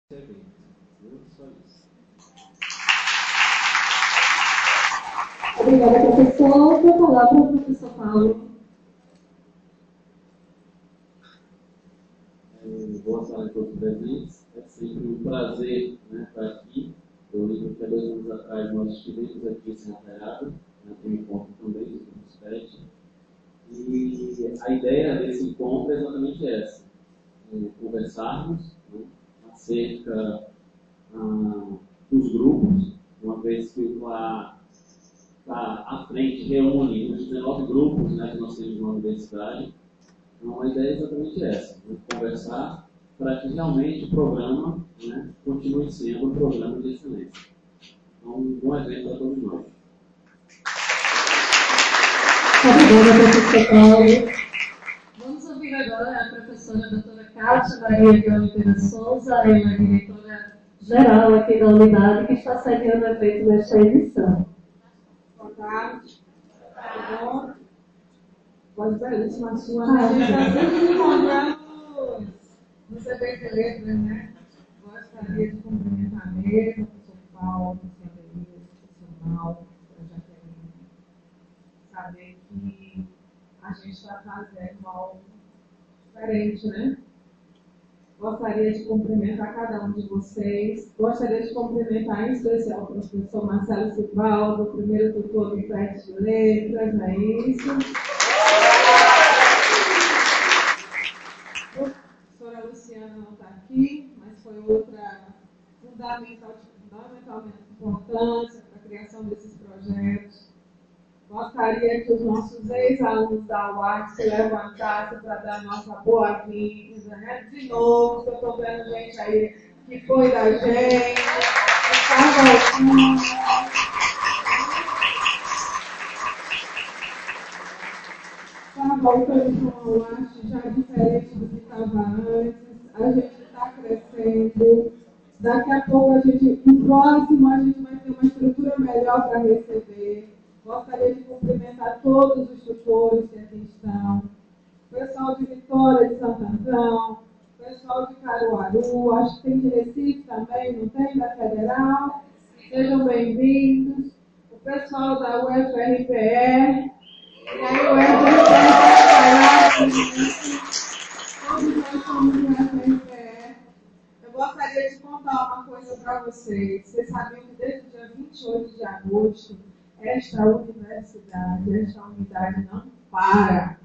evento. Só isso. Obrigada, professor. Vou falar para o professor Paulo. Boa tarde a todos os presentes. É sempre um prazer, estar aqui. Eu lembro que há 2 anos atrás nós estivemos aqui em Serra Talhada, no encontro também do Grupo PET. E a ideia desse encontro é exatamente essa: conversarmos acerca dos grupos, uma vez que lá à frente reúne os 19 grupos que nós temos na universidade. Então, a ideia é exatamente essa: conversar para que realmente o programa continue sendo um programa de excelência. Então, um bom evento para todos nós. Obrigada, professor Paulo. Vamos ouvir agora a professora doutora Cátia Maria de Oliveira Souza, ela é diretora-geral aqui da unidade, que está sediando o evento nesta edição. Boa tarde. Tudo bom? Voz belíssima sua, né? A gente está sempre encontrando nos eventos letras, né? Gostaria de cumprimentar mesmo o professor Paulo, professor Denise, profissional, a Jaqueline. Saber que a gente está fazendo algo diferente, né? Gostaria de cumprimentar cada um de vocês. Gostaria de cumprimentar em especial o professor Marcelo Sibaldo, primeiro tutor do PET de Letras, não é isso? A professora Luciana não está aqui, mas foi outra fundamentalmente importância para a criação desses projetos. Gostaria que os nossos ex-alunos da UARC se levantassem para dar nossa boa-vinda, né? De novo, que eu estou vendo gente aí que foi da gente, que está voltando. Está voltando com a UARC já diferente do que estava antes. A gente está crescendo. Daqui a pouco, no próximo, a gente vai ter uma estrutura melhor para receber. Gostaria de cumprimentar todos os tutores que aqui estão, o pessoal de Vitória, de Santo Antão, o pessoal de Caruaru, acho que tem de Recife também, não tem, da Federal. Sejam bem-vindos. O pessoal da UFRPE, e aí o UFRPE vai falar, todos nós somos do UFRPE. Eu gostaria de contar uma coisa para vocês. Vocês sabiam que desde o dia 28 de agosto, esta universidade, esta unidade não para.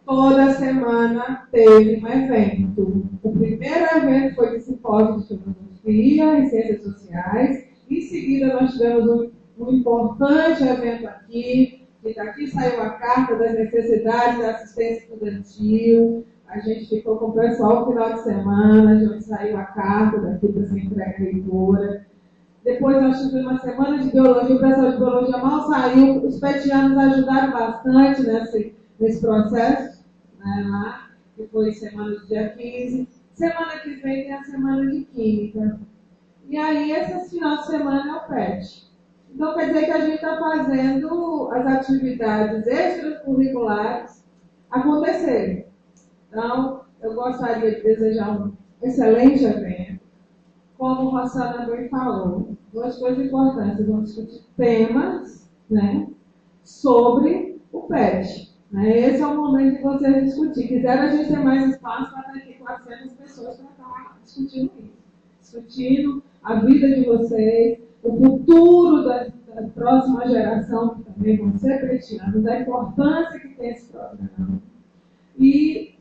Toda semana teve um evento. O primeiro evento foi de simpósio de filosofia e ciências sociais. Em seguida, nós tivemos um importante evento aqui, que daqui saiu a carta das necessidades da assistência estudantil. A gente ficou com o pessoal no final de semana, já saiu a carta daqui para ser entregue à reitora. Depois nós tivemos uma semana de biologia, o pessoal de biologia mal saiu, os petianos ajudaram bastante nesse processo, lá, que foi semana do dia 15. Semana que vem tem a semana de química. E aí, esse final de semana é o PET. Então, quer dizer que a gente está fazendo as atividades extracurriculares acontecerem. Então, eu gostaria de desejar um excelente evento. Como o Rossana bem falou, 2 coisas importantes. Vamos discutir temas, sobre o PET. Esse é o momento de vocês discutir. Quiser, a gente tem mais espaço para ter aqui 400 pessoas para estar discutindo isso. Discutindo a vida de vocês, o futuro da próxima geração, que também vão ser petianos, a importância que tem esse programa. E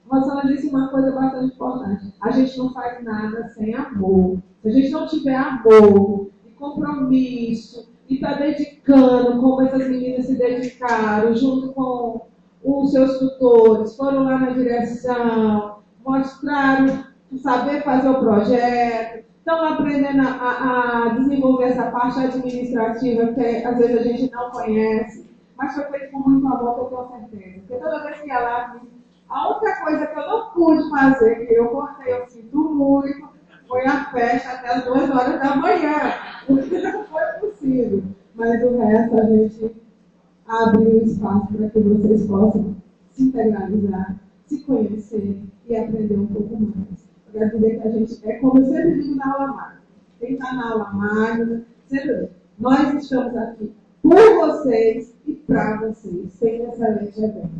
Rosana disse uma coisa bastante importante: a gente não faz nada sem amor. Se a gente não tiver amor e compromisso e está dedicando, como essas meninas se dedicaram, junto com os seus tutores, foram lá na direção, mostraram saber fazer o projeto, estão aprendendo a desenvolver essa parte administrativa que às vezes a gente não conhece, mas foi feito com muito amor, eu tenho certeza. Porque toda vez que ia lá, a única coisa que eu não pude fazer, que eu cortei, eu sinto muito, foi a festa até as 2 horas da manhã. Porque não foi possível. Mas o resto a gente abriu espaço para que vocês possam se integralizar, se conhecer e aprender um pouco mais. Eu quero dizer que a gente é, como eu sempre digo na aula magna. Quem está na aula magna, sempre nós estamos aqui por vocês e para vocês. Tenham um excelente evento.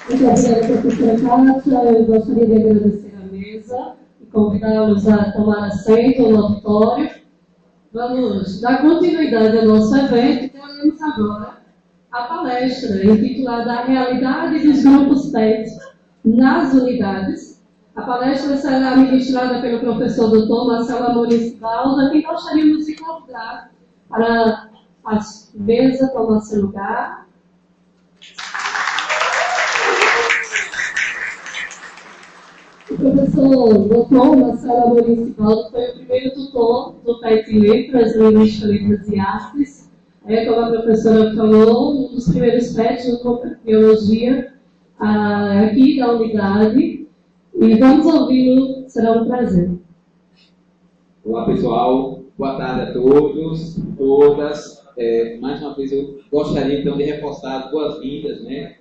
Muito obrigada, professora Kátia. Eu gostaria de agradecer a mesa e convidá-los a tomar assento no auditório. Vamos dar continuidade ao nosso evento e teremos agora a palestra intitulada A Realidade dos Grupos PET nas Unidades. A palestra será ministrada pelo professor Dr. Marcelo Amorim Valda, que gostaríamos de convidar para a mesa tomar seu lugar. O professor Dr. Marcelo Amorim Valda foi o primeiro tutor do PET Letras, Linguística, Letras e Artes. Como a professora falou, um dos primeiros PETs de biologia aqui da unidade. E vamos ouvi-lo, será um prazer. Olá, pessoal. Boa tarde a todos, todas. Mais uma vez, eu gostaria então de reforçar as boas-vindas, né,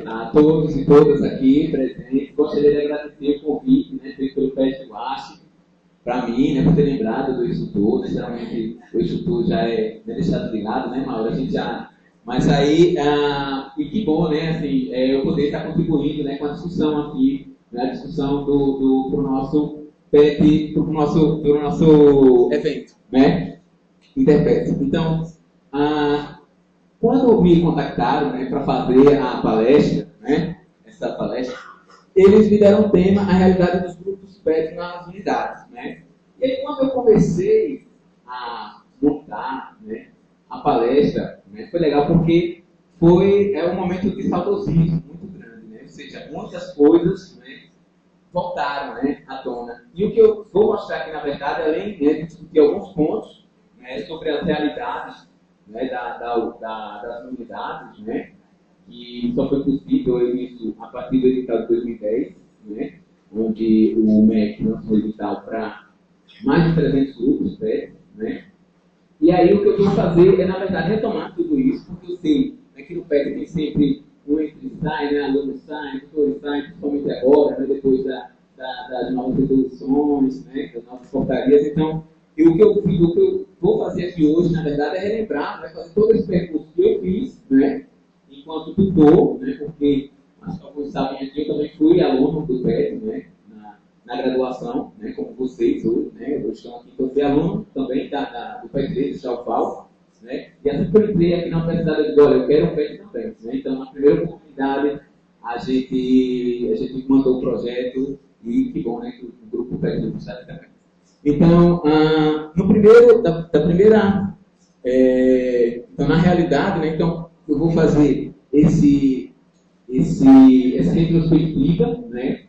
a todos e todas aqui presentes. Gostaria de agradecer o convite, né, feito pelo PET UASH, para mim, né, por ter lembrado do instrutor, né, geralmente o instrutor já é deixado de lado, né, Mauro, a gente já... Mas aí, e que bom, né, assim, eu poder estar contribuindo, né, com a discussão aqui, né, a discussão pro nosso PET, pro nosso evento, né, Interpet. Então, quando me contactaram, né, para fazer a palestra, né, essa palestra, eles me deram o tema, a realidade dos grupos PET nas unidades, né? E aí, quando eu comecei a montar, né, a palestra, né, foi legal porque foi um momento de saudosismo muito grande, né? Ou seja, muitas coisas, né, voltaram, né, à tona. E o que eu vou mostrar aqui, na verdade, além, né, de discutir alguns pontos, né, sobre as realidades, né, das unidades, né, que só foi possível isso a partir do edital de 2010, né, onde o MEC lançou o edital para mais de 300 grupos, né. E aí o que eu vou fazer é, na verdade, retomar tudo isso, porque eu sei, né, que no PET tem sempre um entre-sai, né, aluno sai, tutor sai, principalmente agora, né, depois das novas resoluções, né, das novas portarias. Então, o que eu vou fazer aqui hoje, na verdade, é relembrar, né, fazer todo esse percurso que eu fiz, né, enquanto tutor, né, porque, acho que alguns sabem aqui, eu também fui aluno do PET, né, na graduação, né, como vocês hoje, né, hoje estão aqui, então eu fui aluno também do PET de Chalfal, né, e assim que eu entrei aqui na universidade, eu digo, olha, eu quero um PET também, né, então na primeira oportunidade a gente mandou o projeto e que bom, né, que o grupo PET do Estado também. Então, então na realidade, né, então eu vou fazer essa retrospectiva, né?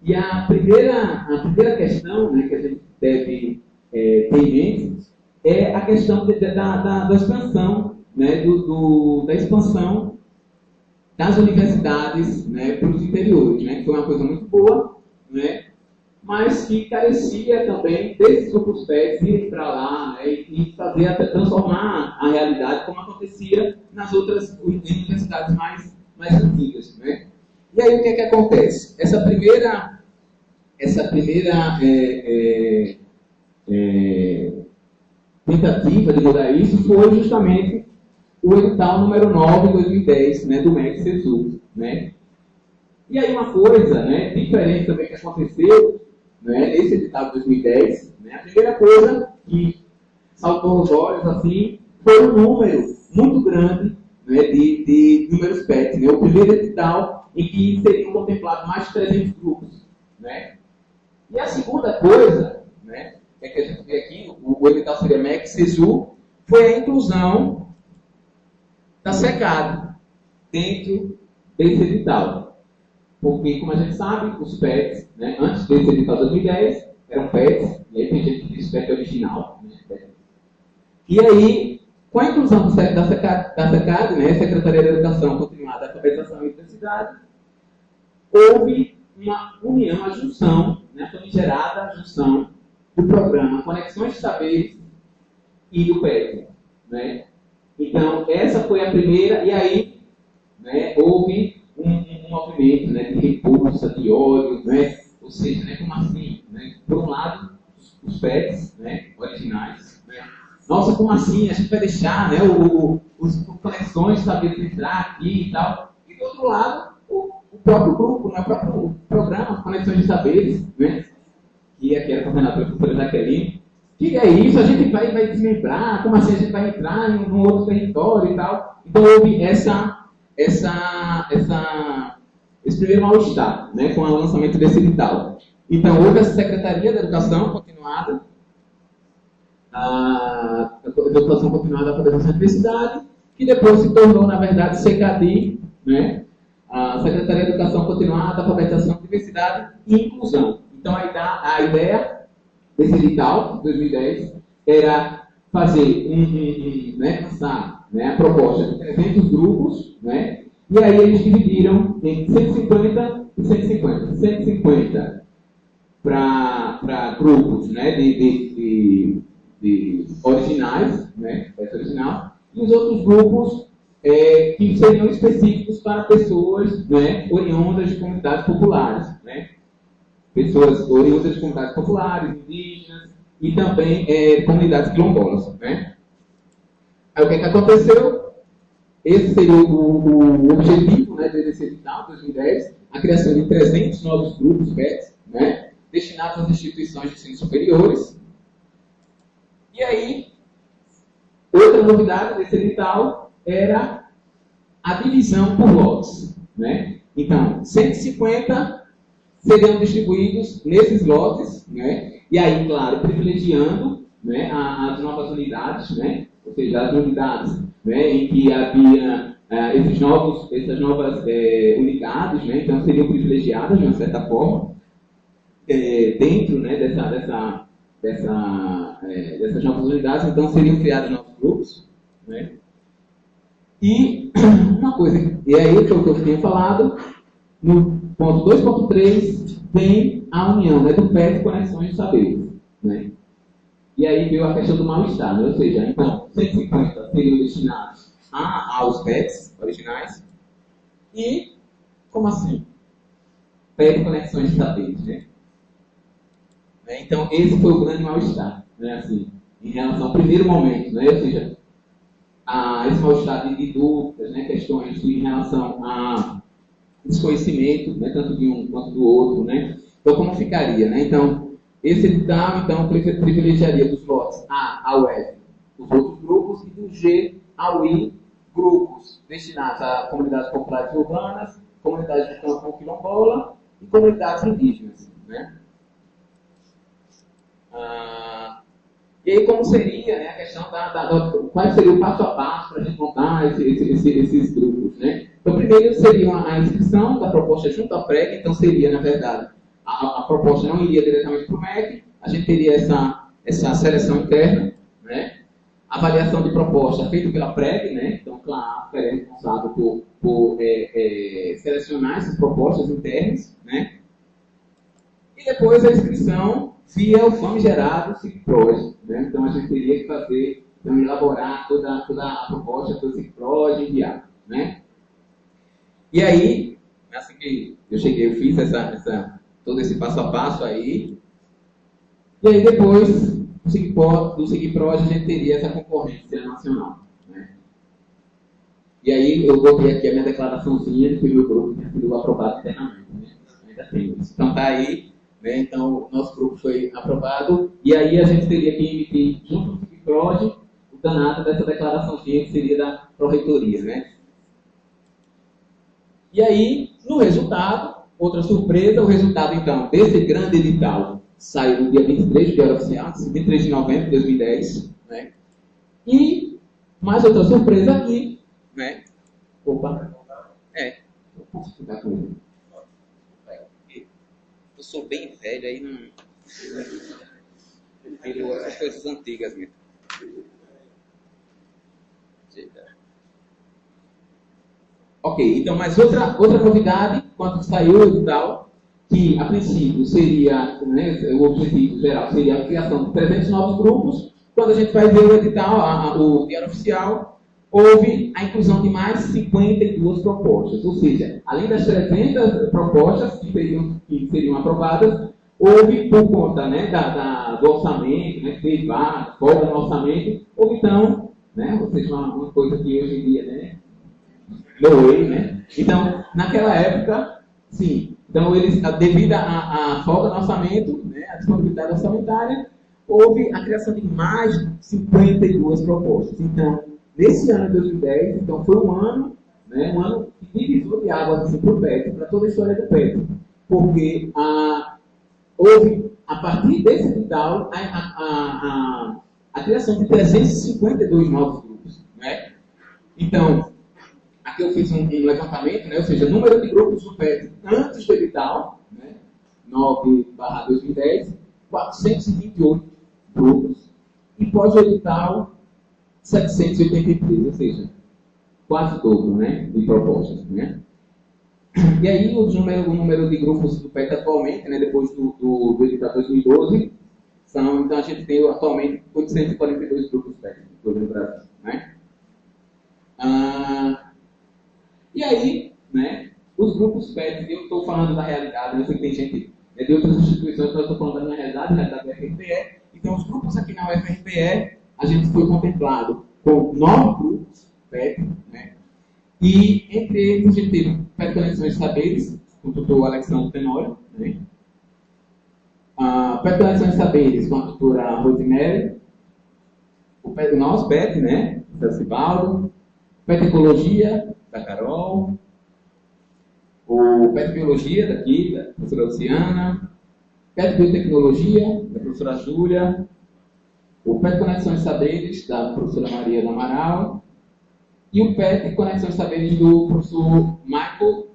E a primeira questão, né, que a gente deve ter em mente é a questão da expansão, né, da expansão das universidades, né, para os interiores, né, que foi uma coisa muito boa, né, mas que carecia também desses grupos PETs irem para lá, né, e fazer até transformar a realidade como acontecia nas outras universidades mais antigas, né. E aí o que é que acontece? Essa primeira tentativa de mudar isso foi justamente o edital número 9 de 2010, né, do MEC CESUR, né. E aí uma coisa, né, diferente também que aconteceu, né, nesse edital de 2010, né, a primeira coisa que saltou aos olhos assim, foi um número muito grande, né, de números PET, né, o primeiro edital em que seriam contemplados mais de 300 grupos, né. E a segunda coisa, né, que a gente vê aqui, o edital seria MEC CESUR, foi a inclusão da SECAD dentro desse edital. Porque, como a gente sabe, os PETs, né, antes desse edital de 2010, eram PETs, e aí tem gente que diz PET original. Né, e aí, com a inclusão da SECAD, né, Secretaria da Educação Continuada, Alfabetização e Universidade, houve uma união, a junção, né, famigerada junção do programa Conexões de Saberes e do PET. Né? Então, essa foi a primeira, e aí, né, houve um movimento, né, de repulsa, de ódio, né, ou seja, né, como assim? Né, por um lado, os pets, né, originais, né, nossa, como assim? A gente vai deixar, né, os conexões de saberes entrar aqui e tal. E do outro lado, o próprio grupo, né, o próprio programa, Conexões de Saberes, né, que aqui era coordenado pela professora Jaqueline. Que é isso? A gente vai desmembrar? Como assim a gente vai entrar em um outro território e tal? Então houve esse primeiro mal-estar, né, com o lançamento desse edital. Então houve a Secretaria da Educação Continuada, a Educação Continuada da Federação da Universidade, que depois se tornou, na verdade, CECADI, né, a Secretaria da Educação Continuada, Alfabetização, Diversidade e Inclusão. Então a ideia desse edital, de 2010, era fazer lançar, né, a proposta de 300 grupos, né, e aí eles dividiram em 150 e 150. 150 para grupos, né, de originais, né, original, e os outros grupos que seriam específicos para pessoas, né, oriundas de comunidades populares, né, pessoas oriundas de comunidades populares, indígenas e também comunidades quilombolas, né. Aí o que aconteceu? Esse seria o objetivo, né, desse edital, 2010, a criação de 300 novos grupos PETs, né, destinados às instituições de ensino superiores. E aí, outra novidade desse edital era a divisão por lotes, né. Então, 150 seriam distribuídos nesses lotes, né, e aí, claro, privilegiando, né, as novas unidades, né, ou seja, as unidades, né, em que havia essas novas unidades, né, então seriam privilegiadas de uma certa forma, dentro, né, dessas novas unidades, então seriam criados novos grupos, né. E uma coisa, e aí o que eu tinha falado, no ponto 2.3 tem a união, né, do PET Conexões de Saberes, né. E aí veio a questão do mal-estar, né? Ou seja, então, 150 seriam destinados aos PETs originais. E, como assim? PET Conexões de Saberes, né? Então, esse foi o grande mal-estar, né? Assim, em relação ao primeiro momento, né? Ou seja, esse mal-estar de dúvidas, né? Questões em relação a desconhecimento, né? Tanto de um quanto do outro, né? Então, como ficaria, né? Então, esse edital, então, privilegiaria dos lotes A ao F os outros grupos e do G ao I grupos destinados a comunidades populares urbanas, comunidades de campo quilombola e comunidades indígenas, né? E aí, como seria, né, a questão qual seria o passo a passo para a gente montar esses grupos, né? Então, primeiro seria a inscrição da proposta junto à PREC, então seria, na verdade, a proposta não iria diretamente para o MEC, a gente teria essa seleção interna, né? Avaliação de proposta feita pela PREG, né? Então, claro, é responsável por selecionar essas propostas internas, né? E depois a inscrição via o famigerado SIGPROJ, né? Então, a gente teria que fazer, então, elaborar toda a proposta do SIGPROJ e enviar, né? E aí, assim que eu cheguei, eu fiz todo esse passo a passo aí. E aí depois, do SIGPROJ, a gente teria essa concorrência nacional, né? E aí eu botei aqui a minha declaraçãozinha de que o meu grupo tinha sido aprovado internamente, né? Ainda tem isso. Então tá aí, né? Então o nosso grupo foi aprovado. E aí a gente teria que emitir, junto com o SIGPROJ, o danado dessa declaraçãozinha que seria da Pró-Reitoria, né? E aí, no resultado, outra surpresa, o resultado, então, desse grande edital saiu no dia 23, do Diário Oficial, 23 de novembro de 2010, né? E mais outra surpresa aqui, né? Opa! Eu posso ficar com ele. Eu sou bem velho, aí não... Eu prefiro as coisas antigas mesmo. Ok, então, mais outra novidade, quando saiu o edital, que a princípio seria, né, o objetivo geral seria a criação de 300 novos grupos. Quando a gente vai ver o edital, o Diário Oficial, houve a inclusão de mais 52 propostas, ou seja, além das 300 propostas que seriam aprovadas, houve, por conta, né, do orçamento, né, que teve folga no orçamento, houve então, né, ou seja, uma coisa que hoje em dia, né, no way, né? Então, naquela época, sim, então eles, devido à folga no orçamento, né, à disponibilidade orçamentária, houve a criação de mais de 52 propostas. Então, nesse ano de 2010, então foi um ano que divisor de águas assim, para o PET, para toda a história do PET. Porque houve, a partir desse edital, a criação de 352 novos grupos. Né? Então, aqui eu fiz um levantamento, né? Ou seja, número de grupos do PET antes do edital, né? 9/2010, 428 grupos, e pós-edital, 783, ou seja, quase dobro, né, de propostas, né? E aí o número de grupos do PET atualmente, né, depois do edital 2012, então a gente tem atualmente 842 grupos PET no Brasil, né? E aí, né, os grupos PET, eu estou falando da realidade, eu sei que tem gente de outras instituições, mas eu estou falando da minha realidade da UFRPE. Então, os grupos aqui na UFRPE, a gente foi contemplado com 9 grupos PET, né? E entre eles a gente teve PET Conexões de Saberes, com o tutor Alexandre Tenório, né? PET Conexões de Saberes, com a tutora Rosemary, o PET Nós PET, né? Da Cibaldo, PET Ecologia, da Carol, o PET Biologia, daqui, da professora Luciana, PET Biotecnologia, da professora Júlia, o PET Conexões de Saberes, da professora Maria do Amaral, e o PET Conexões de Saberes do professor Michael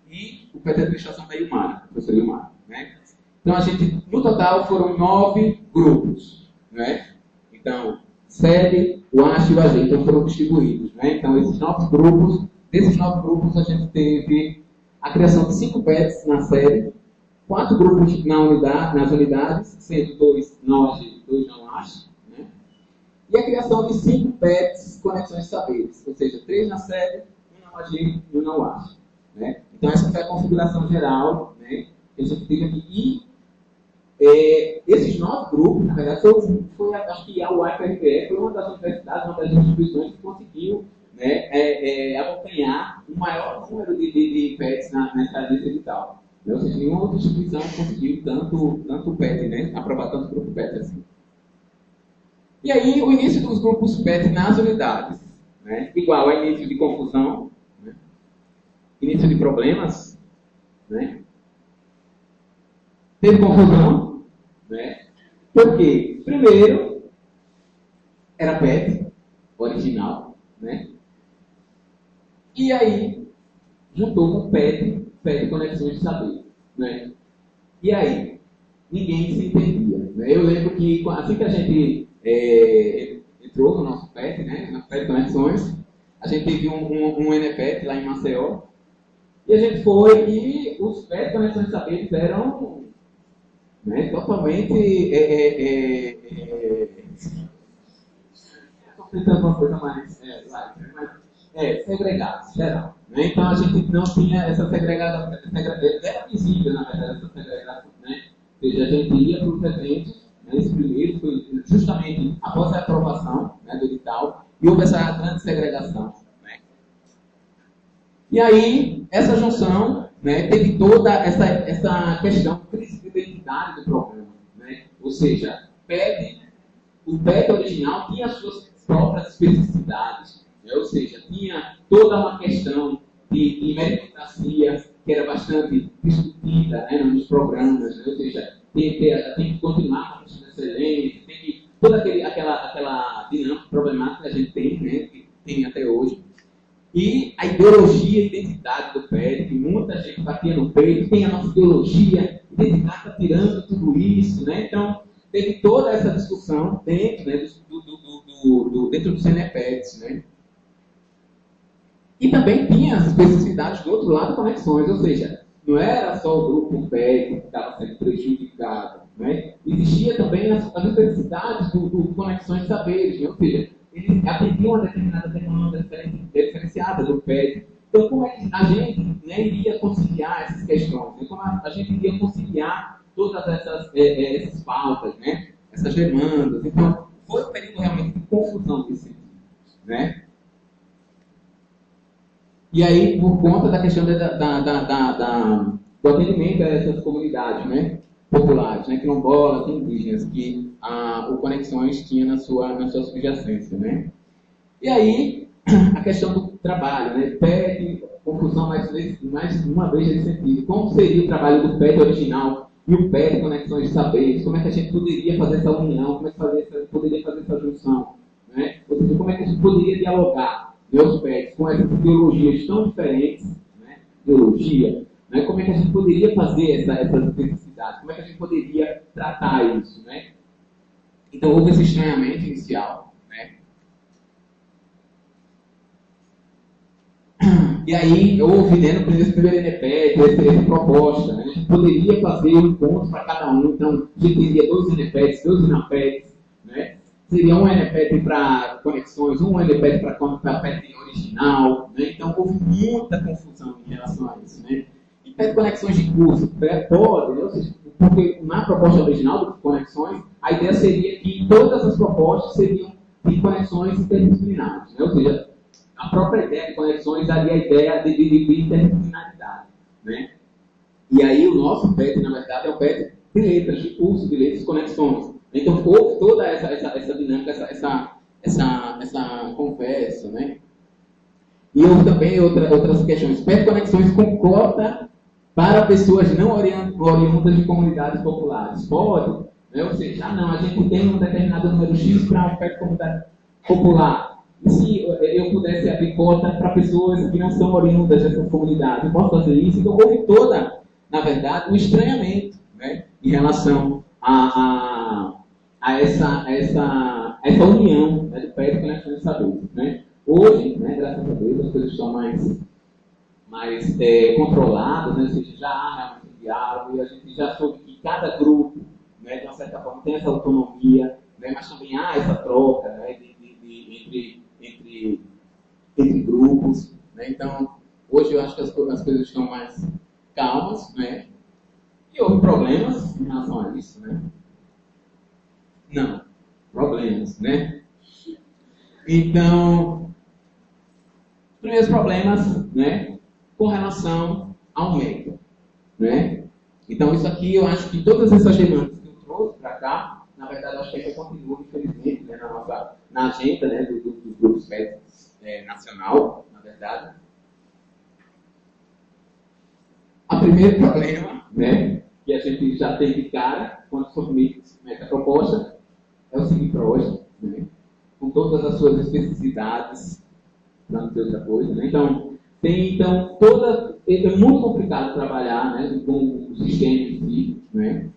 e o PET Administração da Ilmar, professor Ilmar. Né? Então, a gente, no total, foram 9 grupos. Né? Então, SEB, o ASH e o AG, então foram distribuídos. Né? Então, desses 9 grupos, a gente teve a criação de 5 PETs na série, 4 grupos nas unidades, sendo 2 não AG, 2 não ASH, né? E a criação de 5 PETs Conexões de Saberes, ou seja, 3 na série, 1 não AG e 1 não ASH. Né? Então, essa foi a configuração geral, né, que a gente teve aqui. E esses 9 grupos, na verdade, acho que a UFRPE foi uma das universidades, uma das instituições que conseguiu, né, acompanhar o maior número de PETs nessa edital. Ou seja, nenhuma outra instituição conseguiu tanto PET, né, aprovar tanto grupo PET assim. E aí, o início dos grupos PET nas unidades, né, igual a início de confusão, né, início de problemas, né, teve confusão, né, porque, primeiro, era PET, original, né, e aí, juntou com PET Conexões de Saber, né, e aí, ninguém se entendia, né, eu lembro que, assim que a gente entrou no nosso PET, né, na PET Conexões, a gente teve um NPET lá em Maceió, e a gente foi, e os PET Conexões de Saberes eram, né, totalmente estou tentando uma coisa mais segregados, geral. Né? Então a gente não tinha essa segregação, era visível, na verdade, essa segregação. Né? Ou seja, a gente ia para os eventos, né, esse primeiro foi justamente após a aprovação, né, do edital, e houve essa grande segregação. Né? E aí, essa junção, né, teve toda essa questão de crise de identidade do programa. Né? Ou seja, o PET original tinha as suas próprias especificidades, né? Ou seja, tinha toda uma questão de meritocracia que era bastante discutida, né, nos programas, né? Ou seja, tem que continuar com a questão de excelência, tem que toda aquela dinâmica problemática que a gente tem, né, que tem até hoje. E a ideologia e identidade do PET, que muita gente batia no peito, tem a nossa ideologia, identidade está tirando tudo isso, né? Então, teve toda essa discussão dentro, né, dentro dos CNPETs, né? E também tinha as especificidades do outro lado, conexões, ou seja, não era só o grupo PET que estava sendo prejudicado, né? Existia também as especificidades do conexões de saberes, né? Ou seja, eles atendiam a determinada demanda diferenciada do PET. Então, como é que a gente, né, iria conciliar essas questões? Né? Como a gente iria conciliar todas essas pautas, né? Essas demandas? Então, foi um período realmente de confusão nesse sentido, né? E aí, por conta da questão do atendimento a essas comunidades, né, populares, né, quilombolas, indígenas, que o Conexões tinha na sua subjacência, né? E aí, a questão do trabalho, né, PET, confusão mais uma vez nesse sentido. Como seria o trabalho do PET original e o PET Conexões de Saberes? Como é que a gente poderia fazer essa união? Como é que poderia fazer essa junção? Né? Ou seja, como é que a gente poderia dialogar meus PETs com essas ideologias tão diferentes, né? Ideologia, né? Como é que a gente poderia fazer essas necessidades? Como é que a gente poderia tratar isso, né? Então houve esse estranhamento inicial, né? E aí houve, né, no primeiro NPET, essa proposta, né? A gente poderia fazer um encontro para cada um, então a gente teria 2 NPETs, 2 INAPETs, né? Seria um NPET para conexões, um NPET para PET original, né? Então houve muita confusão em relação a isso, né? E PET conexões de curso, pode, né? Ou seja, porque na proposta original do Conexões, a ideia seria que todas as propostas seriam de conexões interdisciplinares, né? Ou seja, a própria ideia de conexões daria a ideia de interdisciplinaridade, né? E aí o nosso PET, na verdade, é o PET de letras, de curso de letras, conexões. Então houve toda essa dinâmica, essa conversa, né? E houve também outras questões. PET conexões com cota para pessoas não oriundas de comunidades populares. Pode, né? Ou seja, a gente tem um determinado número X para um PET comunidade popular. E se eu pudesse abrir cota para pessoas que não são oriundas dessas comunidades, eu posso fazer isso? Então houve toda, na verdade, um estranhamento, né, em relação a essa união, né, do PET com a Conexões de Saberes, né? Hoje, né, graças a Deus, as coisas estão mais controladas, né? Ou seja, já há realmente um diálogo e a gente já soube que cada grupo, né, de uma certa forma, tem essa autonomia, né, mas também há essa troca, né, entre grupos, né? Então, hoje eu acho que as coisas estão mais calmas, né? E houve problemas em relação a isso, né? Não, problemas, né? Então, primeiros problemas, né, com relação ao método, né? Então, isso aqui eu acho que todas essas demandas que eu trouxe para cá, na verdade, eu acho que ainda continua, infelizmente, né, na agenda, né, dos grupos PET nacional, na verdade. O primeiro problema, né, que a gente já tem de cara quando submete a proposta é o seguinte para hoje, né, com todas as suas especificidades, para não ter outra coisa, né? Então, é muito complicado trabalhar, né, com o sistema em si, né,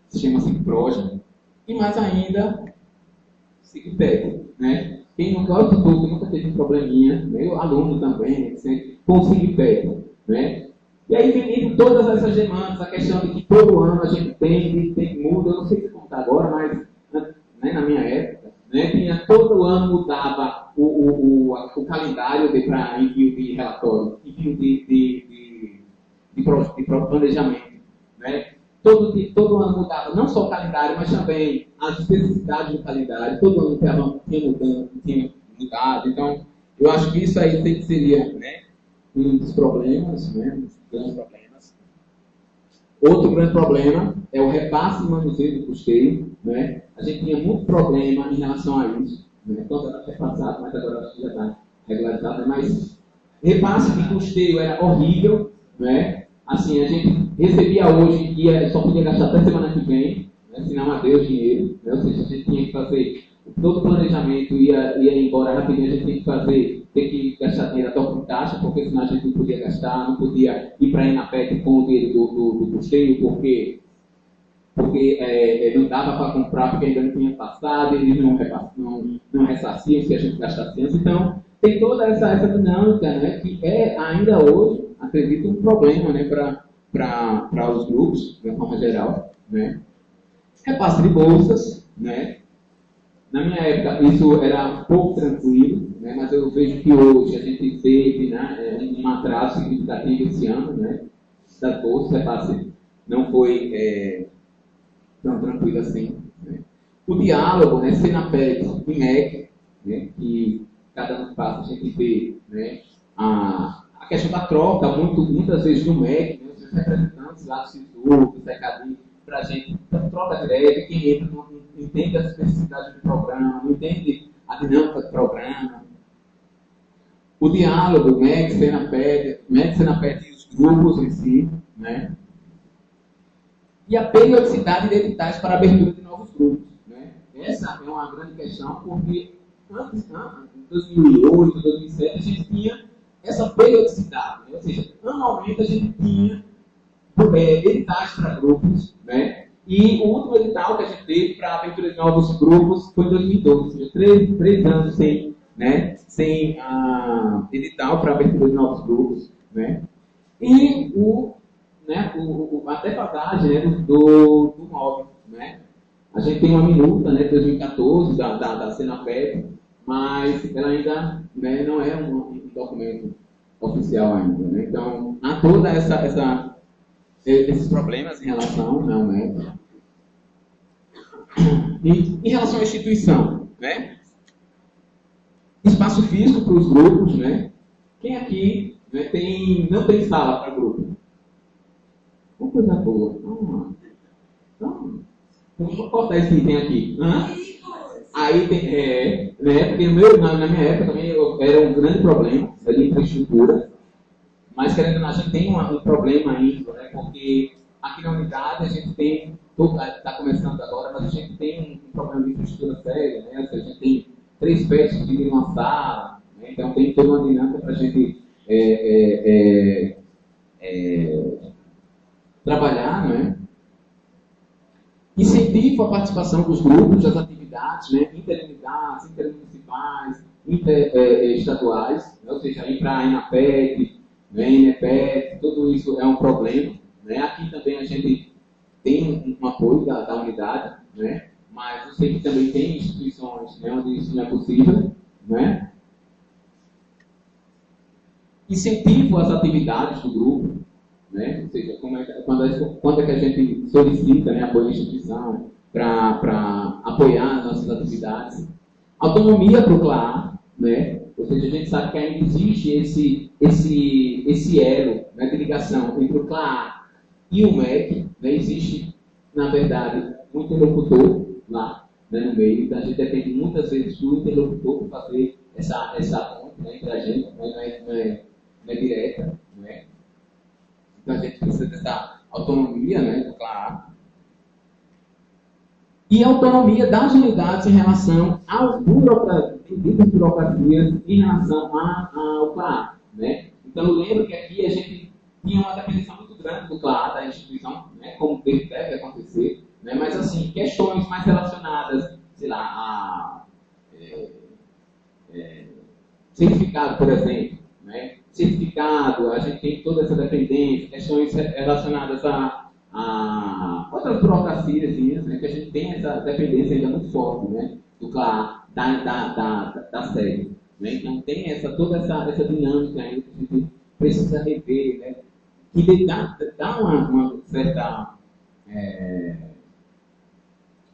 sistema SIGPROJA, e mais ainda SIGPET, né? Quem nunca teve um probleminha, meu aluno também, né, com o SIGPET, né? E aí vem todas essas demandas, a questão de que todo ano a gente muda, eu não sei se contar agora, mas né, na minha época, né, todo ano mudava o calendário para envio de relatório, envio de planejamento, né? Todo ano mudava não só o calendário, mas também as especificidades do calendário. Todo ano tinha mudado. Então, eu acho que isso aí seria, né, um dos problemas, né, um dos grandes problemas. Outro grande problema é o repasse e manuseio do custeio, né? A gente tinha muito problema em relação a isso, né? Então, era repassado, mas agora acho que já está regularizado, né? Mas repasse de custeio era horrível, né? Assim, a gente recebia hoje e só podia gastar até semana que vem, né? Senão adeus dinheiro, né? Ou seja, a gente tinha que fazer todo o planejamento, ia embora rapidinho, a gente tem que gastar dinheiro até o caixa, porque senão a gente não podia gastar, não podia ir para a INAPET com o dinheiro do custeio, porque não dava para comprar, porque ainda não tinha passado, eles não ressarciam se a gente gastasse antes. Então, tem toda essa dinâmica, né, que é ainda hoje, acredito, um problema, né, para os grupos, de uma forma geral, né. Repasse de bolsas, né. Na minha época, isso era um pouco tranquilo, né? Mas eu vejo que hoje a gente teve, né, um atraso significativo esse ano, né? Das bolsas, é fácil. Não foi tão tranquilo assim. Né? O diálogo, né, Senaped e MEC, né, que cada ano que passa a gente vê, né, a questão da troca, muitas vezes no MEC, né, os representantes lá do SISU, do CECADI, para a gente troca direta, quem entra não entende as especificidades do programa, não entende a dinâmica do programa. O diálogo, MEC, Senaped e os grupos em si, né? E a periodicidade de editais para a abertura de novos grupos. Né? Essa é uma grande questão, porque antes, em 2008, 2007, a gente tinha essa periodicidade. Né? Ou seja, anualmente a gente tinha editais para grupos, né? E o último edital que a gente teve para a abertura de novos grupos foi em 2012, ou seja, três anos sem, né, sem edital para a abertura de novos grupos. Né? E a defasagem, né, do MOB. Né? A gente tem uma minuta, né, de 2014 da Senaped, mas ela ainda, né, não é um documento oficial ainda. Né? Então, há toda esses problemas em relação ao MEC. E em relação à instituição, né? Espaço físico para os grupos, né? Quem aqui, né, não tem sala para grupo? Uma coisa boa. Vamos cortar esse item aqui. Aí tem, né? Porque na minha época também era um grande problema de infraestrutura. Mas, querendo ou não, a gente tem um problema ainda, né? Porque aqui na unidade a gente tem, está começando agora, mas a gente tem um problema de infraestrutura séria, né? A gente tem 3 PETs divididos em uma sala, né? Então tem toda uma dinâmica para a gente trabalhar, né? Incentivo a participação dos grupos, das atividades, né? Interunidades, intermunicipais, interestaduais, né? Ou seja, ir para a ENAPED, ENEPED, tudo isso é um problema. Né? Aqui também a gente tem um apoio da unidade, né? Mas eu sei que também tem instituições, né, onde isso não é possível. Né? Incentivo às atividades do grupo, né? Ou seja, quando é que a gente solicita, né, apoio à instituição para apoiar nossas atividades. Autonomia para o CLAA, né? Ou seja, a gente sabe que ainda existe esse elo, né, de ligação entre o CLAA e o MEC. Né? Existe, na verdade, um interlocutor lá, né, no meio. Então a gente depende muitas vezes do interlocutor para fazer essa ponte, né, entre a gente, né, não é direta. Né? Então a gente precisa dessa autonomia, né, do CLAA. E a autonomia das unidades em relação às burocracias em relação ao CLAA. Né? Então eu lembro que aqui a gente tinha uma dependência muito grande do CLAA, da instituição, né, como deve acontecer. Né? Mas assim, questões mais relacionadas, sei lá, a certificado, por exemplo. Né? Certificado, a gente tem toda essa dependência, questões relacionadas a outras burocracias, né, que a gente tem essa dependência ainda muito forte, né, do CLAA, da sede. Né? Então tem toda essa dinâmica ainda que a gente precisa rever, né, que dá uma certa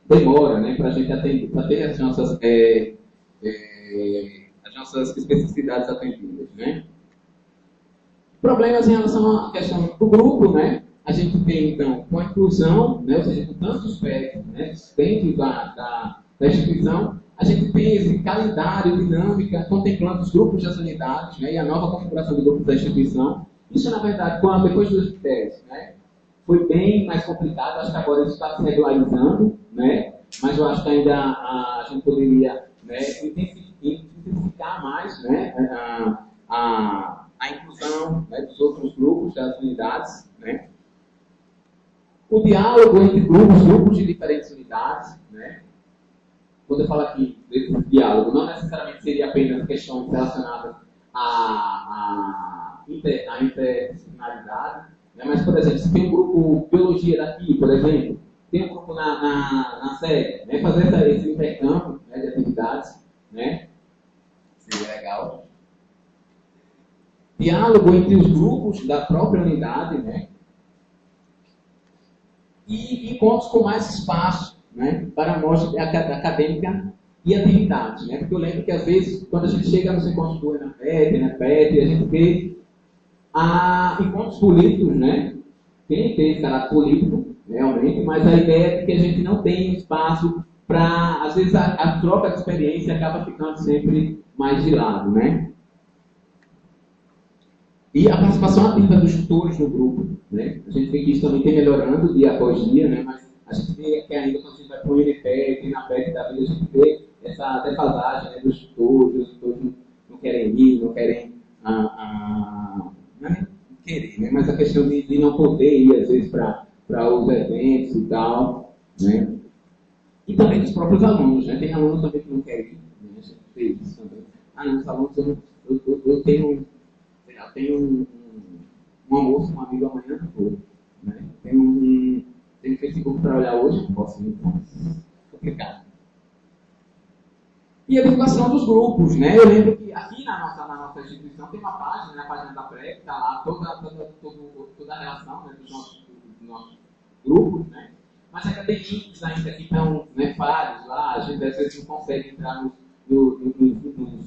demora, né, para a gente atender, para ter as nossas especificidades atendidas. Né? Problemas em relação à questão do grupo, né? A gente tem, então, com a inclusão, né, ou seja, com tantos PECs, né, dentro da instituição, a gente tem esse calendário, dinâmica, contemplando os grupos das unidades, né, e a nova configuração do grupo da instituição. Isso, na verdade, depois de 2010, né, foi bem mais complicado. Acho que agora isso está se regularizando, né, mas eu acho que ainda a gente poderia, né, intensificar mais, né, a inclusão, né, dos outros grupos, das unidades. Né. O diálogo entre grupos de diferentes unidades. Né. Quando eu falo aqui desse diálogo, não necessariamente seria apenas questões relacionadas à interdisciplinaridade, né, mas, por exemplo, se tem um grupo biologia daqui, por exemplo, tem um grupo na sede, né? Fazer esse intercâmbio, né, de atividades, né? Seria legal. Diálogo entre os grupos da própria unidade, né? E encontros com mais espaço, né? Para a mostra acadêmica e atividades, né? Porque eu lembro que às vezes, quando a gente chega nos encontros do ENAPET, a gente vê encontros políticos, né? Tem que ter esse caráter político, realmente, mas a ideia é que a gente não tem espaço para, às vezes, a troca de experiência acaba ficando sempre mais de lado, né? E a participação ativa dos tutores no grupo, né? A gente vê que isso também tem melhorando dia após dia, né? Mas a gente vê que ainda quando a gente vai para o INPE, na PET da vida, a gente vê essa defasagem, né, dos tutores, os tutores não querem ir, não querem não é querer, né? Mas a questão de não poder ir, às vezes, para os eventos e tal, né? E também dos próprios alunos, né? Tem alunos também que não querem ir, né? A gente vê isso também. Os alunos, eu tenho um almoço com um amigo amanhã todo, né? Tenho Facebook para olhar hoje, não posso ir, então, complicado. E a divulgação dos grupos, né? Eu lembro que aqui na nossa instituição tem uma página, né? A página da PrEP, que está lá toda a relação, né, dos nossos grupos, né? Mas ainda tem links ainda que estão, né, falhos lá, a gente às vezes não consegue entrar no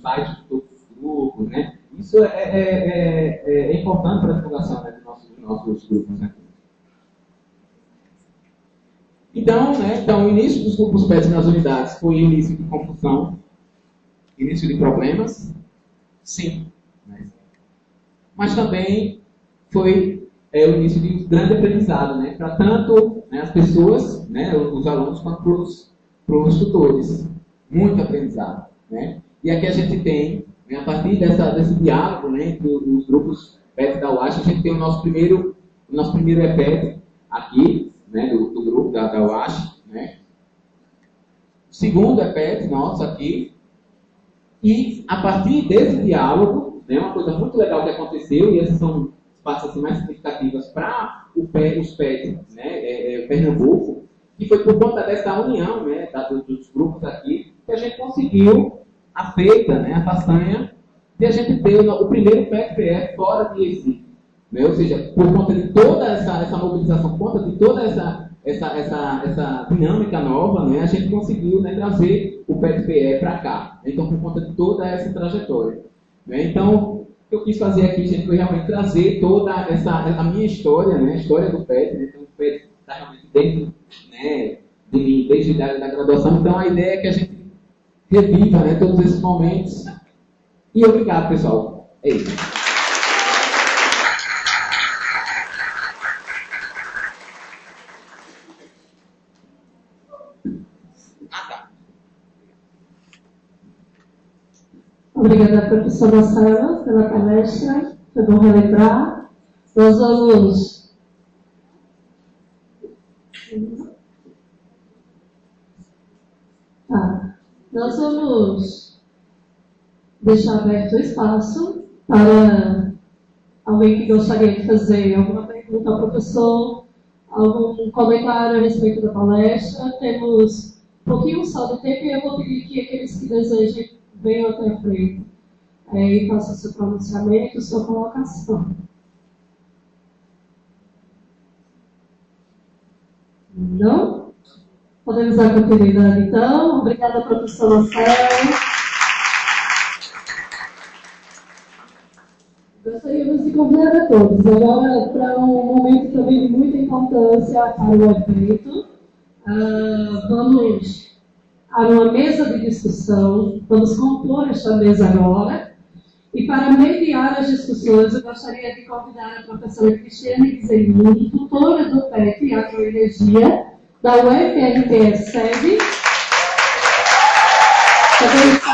site de todos os grupos, né? Isso é importante para a divulgação, né, dos nossos grupos, né? Então, o início dos grupos PET nas unidades foi início de confusão, início de problemas, sim, né? Mas também foi o início de um grande aprendizado, né? Para tanto, né, as pessoas, né, os alunos, quanto para os tutores. Muito aprendizado, né? E aqui a gente tem, né, a partir desse diálogo, né, entre os grupos PET da UASH, a gente tem o nosso primeiro EPET aqui, né, do grupo da UASH, né? O segundo EPET nosso aqui. E a partir desse diálogo, né, uma coisa muito legal que aconteceu, e essas são as partes assim, mais significativas para os PET, né, Pernambuco, que foi por conta dessa união, né, dos grupos aqui, que a gente conseguiu a feita, né, a façanha, de a gente ter o primeiro PET-PF fora de Recife. Né? Ou seja, por conta de toda essa mobilização, por conta de toda essa dinâmica nova, né, a gente conseguiu, né, trazer o PET-PE para cá. Então, por conta de toda essa trajetória. Né? Então, o que eu quis fazer aqui, gente, foi realmente trazer toda a minha história, né, a história do PET. Né? Então, o PET está realmente dentro, né, de mim, desde a da graduação. Então, a ideia é que a gente reviva, né, todos esses momentos. E obrigado, pessoal. É isso. Obrigada, professora Sara, pela palestra. Foi bom relembrar. Nós vamos... Nós vamos deixar aberto o espaço para alguém que gostaria de fazer alguma pergunta ao professor, algum comentário a respeito da palestra. Temos um pouquinho só de tempo e eu vou pedir que aqueles que desejem venham até a frente e façam seu pronunciamento, sua colocação. Não? Podemos dar continuidade, então. Obrigada, professora Sara. Gostaríamos de convidar a todos agora para um momento também de muita importância para o evento. Vamos a uma mesa de discussão, vamos compor esta mesa agora, e para mediar as discussões eu gostaria de convidar a professora Cristiane Guizelini, tutora do PET Agroenergia, da UFRPS sede, também está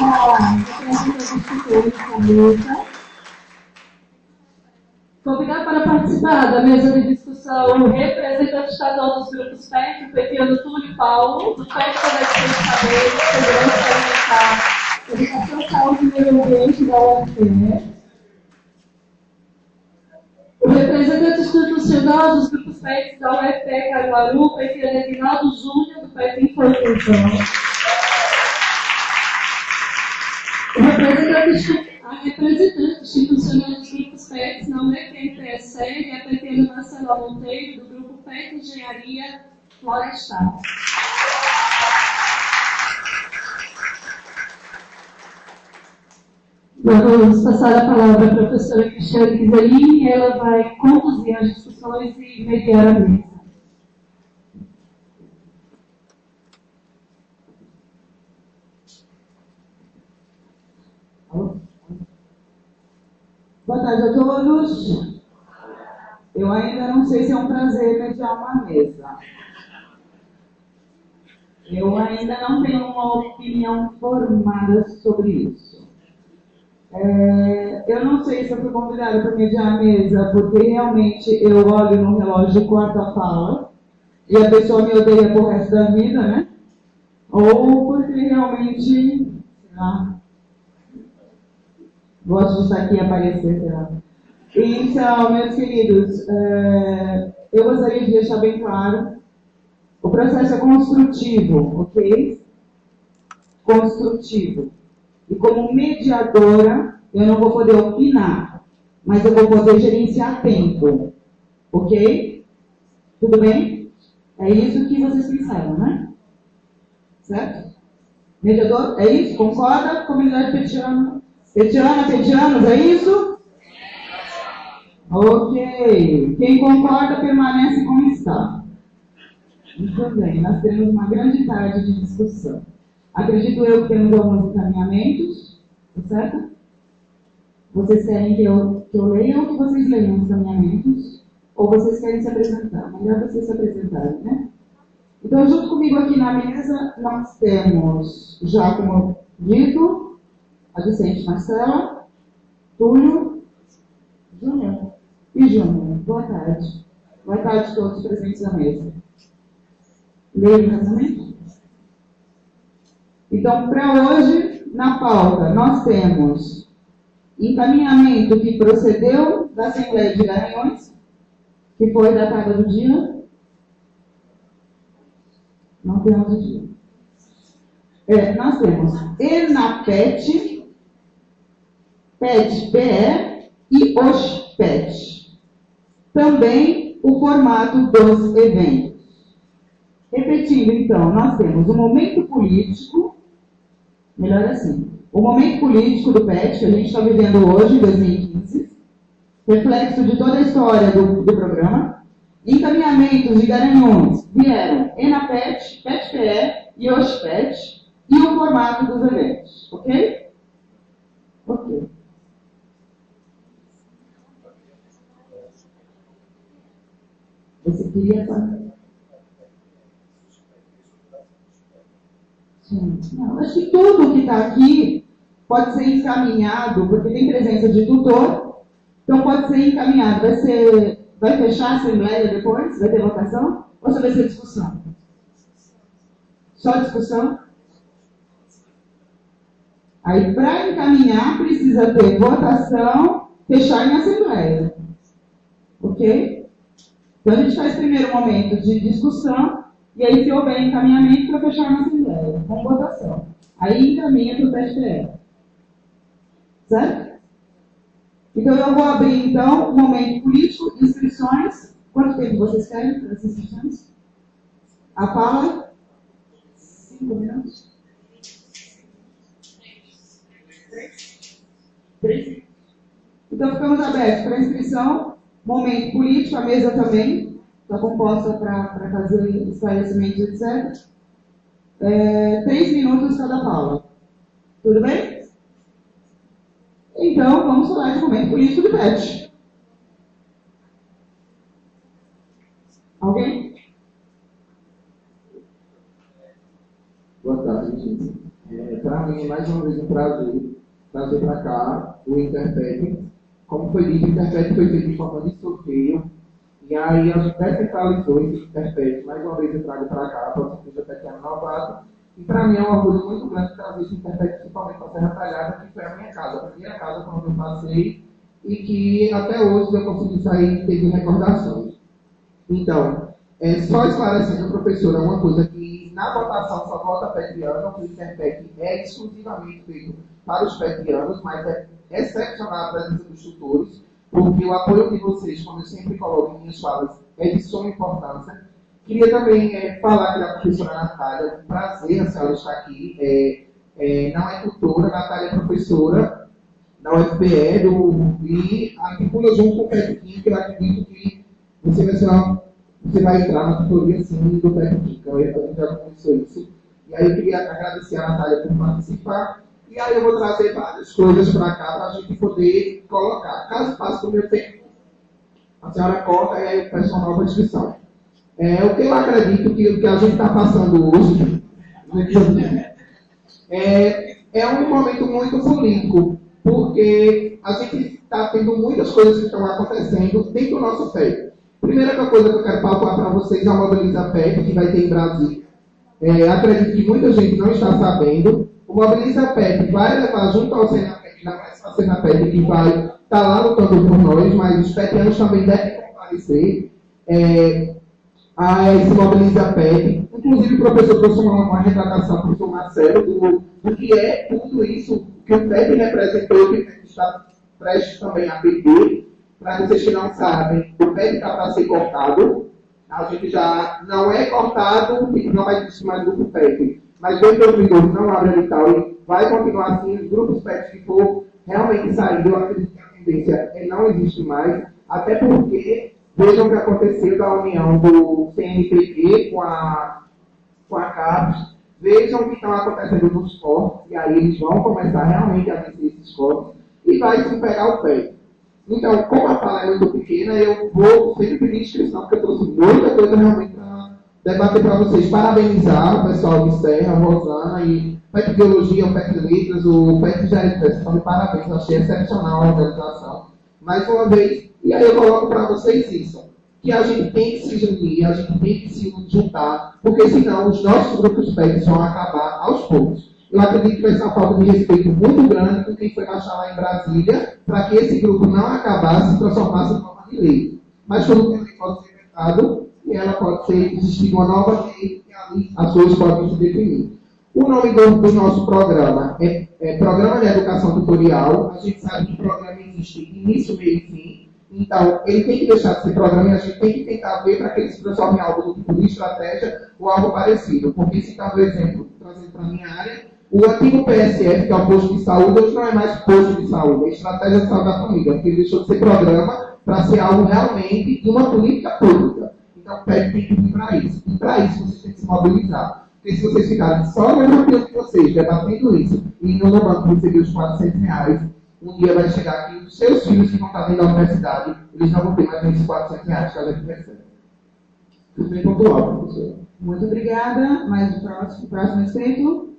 os tutores da mesa. Convidar para participar da mesa de discussão o representante estadual dos grupos PET, o petiano Túlio Paulo, do PET da Segurança Alimentar, Educação, Saúde e Meio Ambiente da UFPE. O representante institucional dos grupos PETs da UFP Caruaru, PT Reginaldo Júnior, do PET Infantil. A representante institucional dos grupos PETs na UFMPSL é a PT Marcela Monteiro, do grupo PET Engenharia Florestal. Vamos passar a palavra à professora Cristiane Guizolini, ela vai conduzir as discussões e mediar a mesa. Boa tarde a todos. Eu ainda não sei se é um prazer mediar uma mesa. Eu ainda não tenho uma opinião formada sobre isso. Eu não sei se eu fui convidada para mediar a mesa, porque realmente eu olho no relógio de quarta fala e a pessoa me odeia pro resto da vida, né? Ou porque realmente, sei lá, gosto de estar aqui e aparecer, sei lá. Então, meus queridos, eu gostaria de deixar bem claro, o processo é construtivo, ok? Construtivo. E como mediadora, eu não vou poder opinar, mas eu vou poder gerenciar tempo. Ok? Tudo bem? É isso que vocês pensaram, né? Certo? Mediador, é isso? Concorda? Comunidade petiana? Petianos, é isso? Ok. Quem concorda permanece como está. Muito bem, nós teremos uma grande tarde de discussão. Acredito eu que temos alguns encaminhamentos, certo? Vocês querem que eu leia ou que vocês leiam os encaminhamentos? Ou vocês querem se apresentar? Melhor vocês se apresentarem, né? Então, junto comigo aqui na mesa, nós temos, já como dito, a Vicente Marcela, Túlio, Júnior e Júnior. Boa tarde. Boa tarde a todos presentes na mesa. Leia o casamento? Então, para hoje, na pauta, nós temos encaminhamento que procedeu da Assembleia de Garanhuns, que foi datada do dia. Não temos o dia. Nós temos ENAPET, PET-PE e OSPET. Também o formato dos eventos. Repetindo, então, nós temos o momento político, melhor assim, o momento político do PET, que a gente está vivendo hoje, em 2015, reflexo de toda a história do programa, encaminhamentos de Garanhuns vieram ENAPET, PET-PE e OSPET, e o formato dos eventos, ok? Ok. Você queria falar? Não, acho que tudo que está aqui pode ser encaminhado, porque tem presença de tutor, então pode ser encaminhado. Vai fechar a Assembleia depois? Vai ter votação? Ou só vai ser discussão? Só discussão? Aí, para encaminhar, precisa ter votação, fechar em Assembleia. Ok? Então, a gente faz primeiro momento de discussão, e aí, se houver encaminhamento, para fechar na Assembleia, com votação. Aí, encaminha para o PSTE. Certo? Então, eu vou abrir, então, o momento político, inscrições. Quanto tempo vocês querem para as inscrições? A Paula? 5 minutos? 3? Então, ficamos abertos para inscrição. Momento político, a mesa também está composta para fazer esclarecimentos, etc. 3 minutos cada fala. Tudo bem? Então, vamos falar de momento político do PET. Alguém? Boa tarde, gente. Para mim, mais uma vez, um prazer trazer para cá o Interpret. Como foi dito, o Interpret foi feito de forma de sorteio. E aí, a gente descentralizou esse Interpret. Mais uma vez, eu trago para cá, para o Centro Pequeno Novato. E para mim é um orgulho muito grande trazer esse Interpret, principalmente para a Serra Talhada, que foi a minha casa, a primeira casa onde eu passei, e que até hoje eu consegui sair e teve recordações. Então, só esclarecendo, professora, uma coisa que na votação só vota petiano, o Interpec é exclusivamente feito para os petianos, mas é excepcional a presença dos tutores, porque o apoio de vocês, como eu sempre coloco em minhas falas, é de suma importância. Queria também falar que a professora Natália, um prazer a senhora estar aqui, não é tutora, a Natália é professora da UFPE, e articula junto com o PETQUIM, que eu acredito que você vai entrar na tutoria sim do PETQUIM, então a gente já começou isso. E aí eu queria agradecer a Natália por participar, e aí eu vou trazer várias coisas para cá para a gente poder colocar. Caso passe do meu tempo, a senhora corta e aí eu peço uma nova inscrição. O que eu acredito que o que a gente está passando hoje é um momento muito político, porque a gente está tendo muitas coisas que estão acontecendo dentro do nosso PET. Primeira coisa que eu quero palpar para vocês é a Mobiliza PET, que vai ter em Brasília. Acredito que muita gente não está sabendo. O Mobiliza PET vai levar junto ao Senapet, não é só a Senapet que vai estar lá lutando por nós, mas os petianos também devem comparecer a esse Mobiliza PET. Inclusive, o professor trouxe uma retratação, o professor Marcelo, do que é tudo isso que o PET representou, que está prestes também a perder. Para vocês que não sabem, o PET está para ser cortado. A gente já não é cortado, e não vai existir mais grupo PET. Mas desde 2012 não abre edital e vai continuar assim. Os grupos PET que for realmente sair, eu acredito que a tendência não existe mais, até porque vejam o que aconteceu da união do CNPq com a CAPES, vejam o que estão acontecendo nos cortes, e aí eles vão começar realmente a vencer esses cortes, e vai se pegar o pé. Então, como a fala é muito pequena, eu vou sempre pedir inscrição, porque eu trouxe muita coisa realmente para debater para vocês. Parabenizar o pessoal de Serra, a Rosana, e o PET Biologia, o PET Letras, o PET Gerência, de parabéns, eu achei excepcional a organização. Mais uma vez, e aí eu coloco para vocês isso, que a gente tem que se unir, a gente tem que se juntar, porque senão os nossos grupos PETs vão acabar aos poucos. Eu acredito que vai ser uma falta de respeito muito grande com quem foi baixar lá em Brasília, para que esse grupo não acabasse e se transformasse em forma de lei. Mas tudo que pode ser vetado, e ela pode ser existir uma nova lei, e ali as coisas podem se definir. O nome do nosso programa é Programa de Educação Tutorial. A gente sabe que o programa existe início, meio e fim. Então, ele tem que deixar de ser programa e a gente tem que tentar ver para que ele se transforme em algo do tipo de estratégia ou algo parecido. Porque, citando o exemplo, trazendo para a minha área, o antigo PSF, que é o posto de saúde, hoje não é mais posto de saúde, é estratégia de saúde da família, porque ele deixou de ser programa para ser algo realmente de uma política pública. Então, o PET tem que vir para isso. E para isso, vocês têm que se mobilizar. Porque se vocês ficarem só olhando aquilo que vocês, debatendo isso, e indo no banco receber os R$400, um dia vai chegar aqui, os seus filhos que vão estar dentro da universidade, eles não vão ter mais esses R$400 que a gente recebe. Tudo bem pontual, professor. Muito obrigada. Mais o próximo inscrito.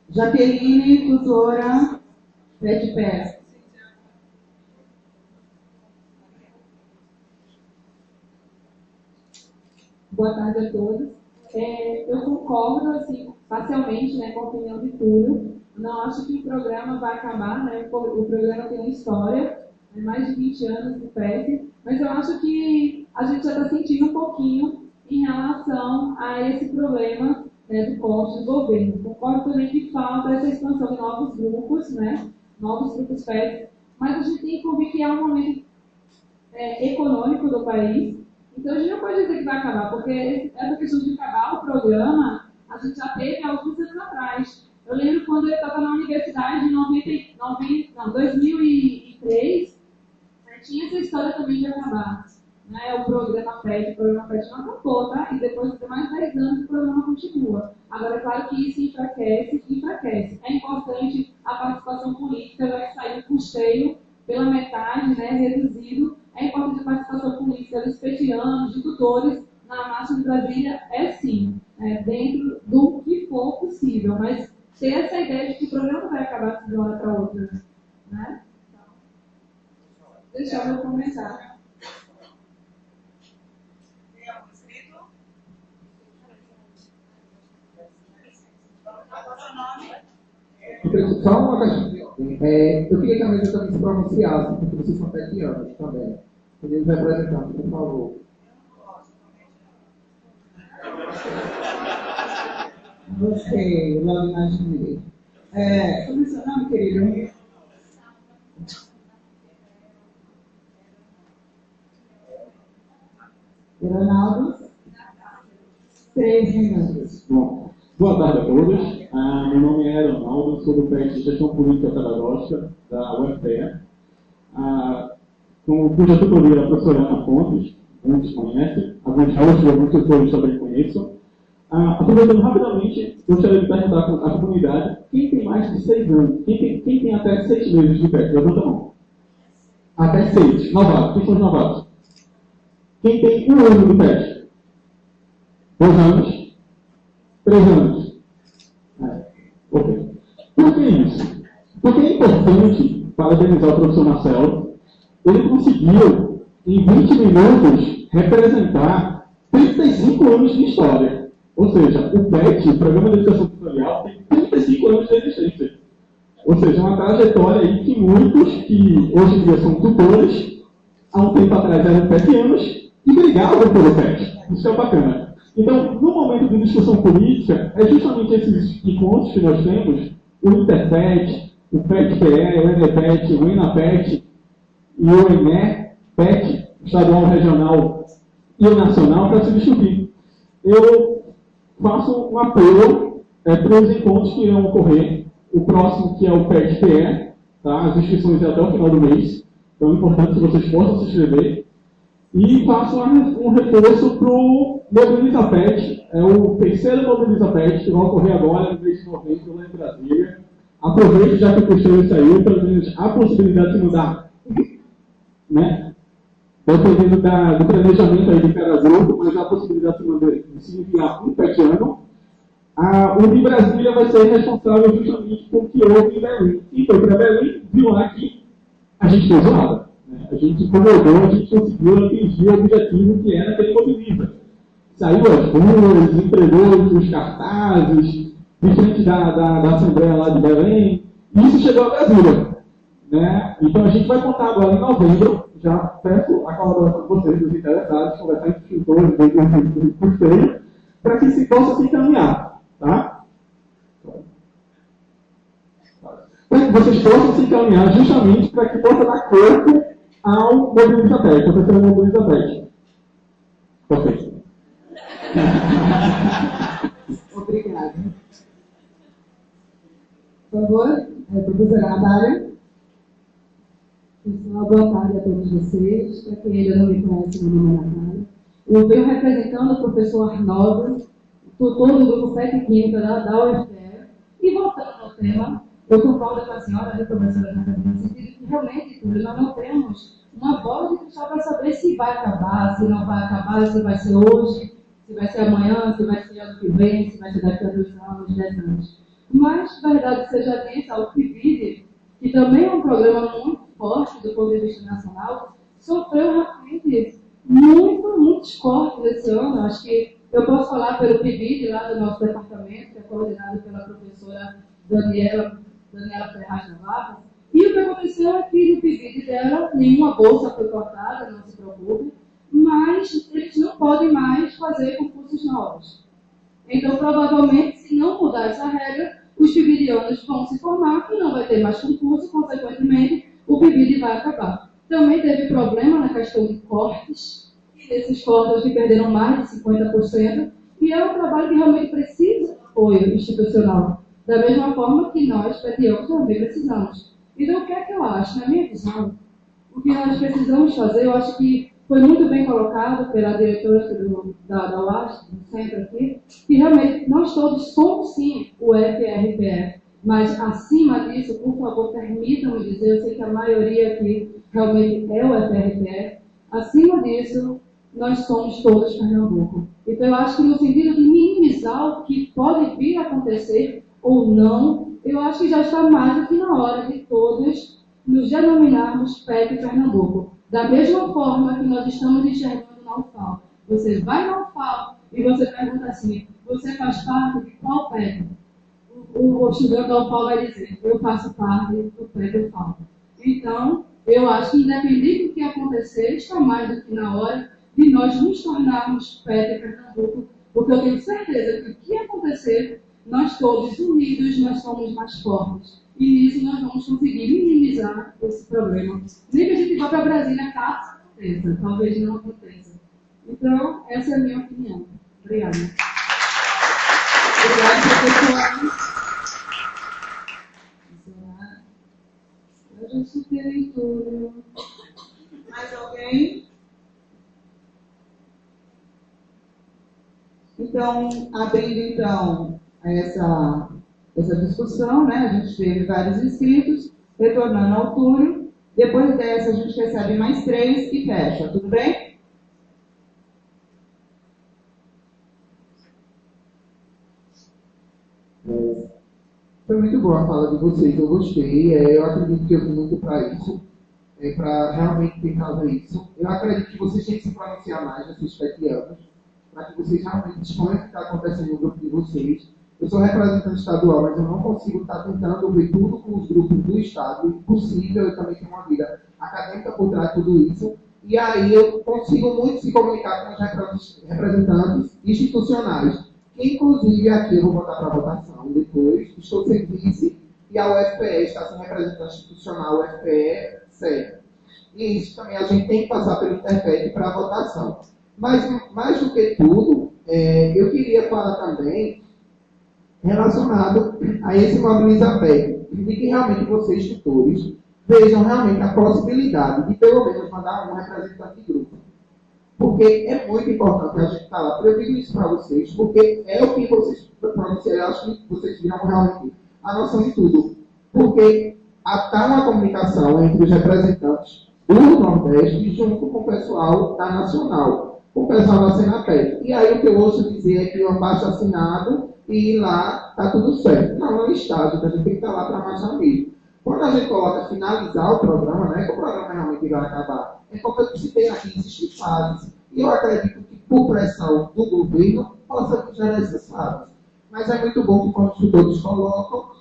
Jaqueline, tutora, PET PES. Boa tarde a todos. Eu concordo, assim, parcialmente, né, com a opinião de Túlio. Não acho que o programa vai acabar, né? O programa tem uma história, mais de 20 anos de PET, mas eu acho que a gente já está sentindo um pouquinho em relação a esse problema, né, do corte do governo. Concordo também que falta essa expansão de novos grupos, né? Novos grupos PET, mas a gente tem que convir que é um momento econômico do país. Então, a gente não pode dizer que vai acabar, porque essa questão de acabar o programa, a gente já teve há alguns anos atrás. Eu lembro quando eu estava na universidade, em 2003, tinha essa história também de acabar. Né? O programa PET não acabou, tá? E depois de mais de 10 anos, o programa continua. Agora, é claro que isso enfraquece. É importante a participação política, vai sair do custeio pela metade, né, reduzido. É importante a participação política dos petianos, de tutores, na Marcha de Brasília, sim, dentro do que for possível, mas ter essa ideia de que o programa vai acabar de uma hora para outra. Né? Então, deixa eu começar. Tem algum inscrito? Qual é o seu nome? Só uma questão. Eu queria que a mesa também se pronunciasse, porque vocês são petianos também. Queria os representantes, por favor. Gostei, logo imaginei. Como é seu nome, querido? Ronaldo? 3 minutos. Bom, boa tarde a todos. Meu nome é Ronaldo, sou do PET de Gestão Política Pedagógica da UFPE. Cuja tutoria é a professora Ana Fontes, muitos conhecem, alguns tutores também conheçam. Aproveitando rapidamente, gostaria de perguntar à comunidade quem tem mais de 6 anos, quem tem até 6 meses de PET, levanta a mão. Até 6, novatos, quem são os novatos? Quem tem 1 ano de PET? 2 anos? 3 anos? Ok. Por que isso? Porque é importante parabenizar o professor Marcelo. Ele conseguiu, em 20 minutos, representar 35 anos de história. Ou seja, o PET, o Programa de Educação Tutorial, tem 35 anos de existência. Ou seja, uma trajetória aí que muitos que hoje em dia são tutores, há um tempo atrás eram petianos e brigavam pelo PET. Isso é bacana. Então, no momento de discussão política, é justamente esses encontros que nós temos, o Interpet, o PET-PE, o ENEPET, o ENAPET e o ENEPET, estadual, regional e o nacional, para se discutir. Eu faço um apelo para os encontros que irão ocorrer. O próximo, que é o PET-PE, tá? As inscrições é até o final do mês, então é importante que vocês possam se inscrever. E faço um reforço para o Mobiliza PET, é o terceiro Mobiliza PET, que vai ocorrer agora no mês de novembro, lá em Brasília. Aproveite, já que o costume saiu, pelo menos a possibilidade de mudar, né? Dependendo do planejamento aí de cada grupo, mas há a possibilidade de se enviar um petiano. O de Brasília vai ser responsável justamente por que houve em Belém. E foi para Belém, viu lá que a gente fez nada. A gente incomodou, a gente conseguiu atingir o objetivo que era aquele Mobiliza. Saiu às ruas, entregou os cartazes, de frente da Assembleia lá de Belém, e isso chegou a Brasília. Né? Então a gente vai contar agora em novembro, já peço a colaboração de vocês, dos interessados, conversar com os tutores, do custeio, para que se possa se encaminhar. Tá? Para que vocês possam se encaminhar justamente para que possa dar corpo ao Mobiliza PET, ao terceiro Mobiliza PET. Perfeito. Obrigada. Por favor, professora Natália. Pessoal, boa tarde a todos vocês. Para quem ainda não me conhece, meu nome é Natália. Eu venho representando o professor Arnaldo, tutor do grupo PET Química da UFPE. E voltando ao tema, eu concordo com a senhora, professora Natália, no sentido que realmente, Túlio, nós não temos uma bola de cristal para saber se vai acabar, se não vai acabar, se vai ser hoje, se vai ser amanhã, se vai ser ano que vem, se vai ser daqui a 2 anos, 10 anos. Mas, verdade seja dita, o PIBID, que também é um programa muito forte do ponto de vista nacional, sofreu realmente muitos cortes esse ano. Acho que eu posso falar pelo PIBID lá do nosso departamento, que é coordenado pela professora Daniela Ferraz Navarro. E o que aconteceu é que no PIBID dela, nenhuma bolsa foi cortada, não se preocupe, mas eles não podem mais fazer concursos novos. Então, provavelmente, se não mudar essa regra, os PIBIDianos vão se formar e não vai ter mais concurso, consequentemente, o PIBID vai acabar. Também teve problema na questão de cortes, e desses cortes que perderam mais de 50%, e é um trabalho que realmente precisa de apoio institucional, da mesma forma que nós, petianos, também precisamos. Então, o que é que eu acho? Na minha visão, o que nós precisamos fazer, eu acho que foi muito bem colocado pela diretora da UASP, do centro aqui, que realmente nós todos somos, sim, o FRPE, mas, acima disso, por favor, permitam-me dizer, eu sei que a maioria aqui realmente é o FRPE, acima disso, nós somos todos Pernambuco. Então, eu acho que no sentido de minimizar o que pode vir a acontecer ou não, eu acho que já está mais do que na hora de todos nos denominarmos PET Pernambuco. Da mesma forma que nós estamos enxergando na UFAL. Você vai na UFAL e você pergunta assim, você faz parte de qual PET? o estudante ao FAO vai dizer, eu faço parte do PET do FAO. Então, eu acho que independente do que acontecer, está mais do que na hora de nós nos tornarmos PET em Pernambuco, porque eu tenho certeza que o que acontecer, nós todos unidos, nós somos mais fortes. E nisso nós vamos conseguir minimizar esse problema. Nem que a gente vá para Brasília, caso aconteça, talvez não aconteça. Então, essa é a minha opinião. Obrigada. Obrigada, professor. Eu já superei tudo. Mais alguém? Então, abrindo então essa discussão, né? A gente teve vários inscritos, retornando ao Túlio. Depois dessa, a gente recebe mais 3 e fecha. Tudo bem? Foi muito boa a fala de vocês, eu gostei. Eu acredito que eu vim muito para isso, para realmente tentar fazer isso. Eu acredito que vocês têm que se pronunciar mais nesses 7 anos, para que vocês realmente exponham o que está acontecendo no grupo de vocês. Eu sou representante estadual, mas eu não consigo estar tentando ver tudo com os grupos do Estado. É impossível, eu também tenho uma vida acadêmica por trás de tudo isso. E aí eu consigo muito se comunicar com os representantes institucionais. Que, inclusive, aqui eu vou botar para votação depois. Estou sem vice e a UFPE está sem representante institucional, a UFPE serve. E isso também a gente tem que passar pelo Interpet para a votação. Mas, mais do que tudo, eu queria falar também relacionado a esse Mobiliza PET, de que realmente vocês, tutores, vejam realmente a possibilidade de, pelo menos, mandar um representante de grupo. Porque é muito importante a gente estar lá. Eu digo isso para vocês, porque é o que vocês, para vocês, eu acho que vocês viram realmente a noção de tudo. Porque está uma comunicação entre os representantes do Nordeste junto com o pessoal da Nacional, com o pessoal da Senapet. E aí o que eu ouço dizer é que eu baixo assinado e lá está tudo certo. Não, é um estágio, a gente tem que estar lá para marchar mesmo. Quando a gente coloca finalizar o programa, né, que o programa realmente vai acabar, é como eu citei aqui, existem fases. E eu acredito que, por pressão do governo, possa gerar essas fases. Mas é muito bom que, quando os tutores colocam,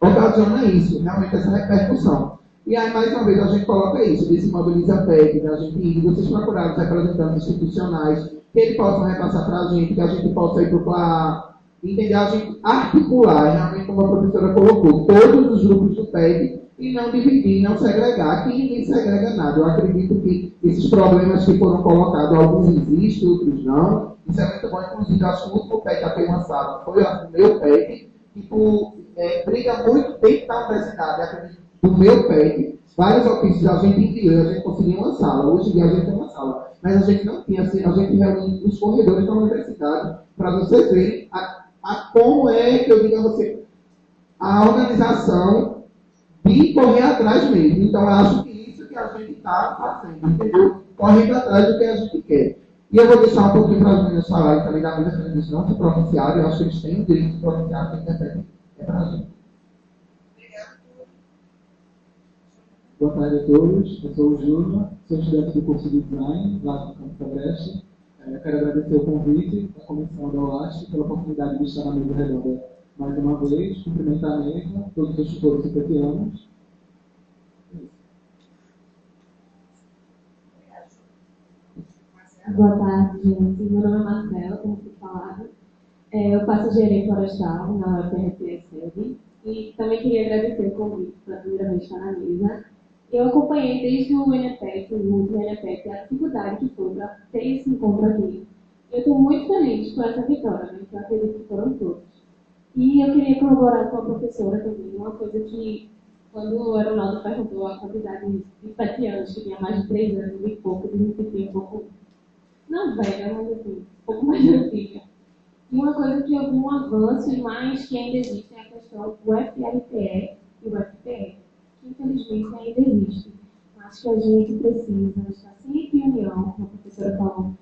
ocasiona isso, realmente essa repercussão. E aí, mais uma vez, a gente coloca isso, desse Mobiliza PET, da gente ir, vocês procurarem os representantes institucionais, que eles possam repassar para a gente, que a gente possa ir para entender, a gente articular, realmente, como a professora colocou, todos os grupos do PET, e não dividir, não segregar. Aqui ninguém segrega nada. Eu acredito que esses problemas que foram colocados, alguns existem, outros não. Isso é muito bom. Inclusive, acho que o último PET a ter uma sala foi o meu PET, que briga muito dentro da universidade. Acredito do meu PET, vários ofícios a gente enviou, a gente conseguiu uma sala. Hoje em dia a gente tem uma sala. Mas a gente não tinha, assim, a gente reúne os corredores da universidade para vocês verem como é que eu digo a você, a organização de correr atrás mesmo. Então, eu acho que isso que a gente está fazendo, entendeu? Correndo atrás do que a gente quer. E eu vou deixar um pouquinho para as meninas falarem também da mesa, que eles não se pronunciaram. Eu acho que eles têm o direito de pronunciar, que é para a gente. Boa tarde a todos. Eu sou o Júnior, sou estudante do curso de Design, lá no Campo Agreste. Quero agradecer o convite da comissão da OAST pela oportunidade de estar na mesa redonda mais uma vez, cumprimentar a mesa, todos os tutores secretianos. Boa tarde, gente. Meu nome é Marcela, como foi falado. Eu faço engenharia florestal na UFRPE e também queria agradecer o convite pela primeira vez estar na mesa. Eu acompanhei desde o NPEC, o último NPEC, a dificuldade que foi para ter esse encontro aqui. Eu estou muito feliz com essa vitória, né, que eu acredito que foram todos. E eu queria corroborar com a professora também, uma coisa que, quando o Aeronaldo perguntou a quantidade de 7 anos, que tinha mais de 3 anos e pouco, eu me senti um pouco, não velha, mas assim, um pouco mais antiga. E uma coisa que eu vi um avanço, mas que ainda existe, é a questão do FRPE e o FPE, que infelizmente ainda existe. Acho que a gente precisa estar sempre em união, como a professora falou.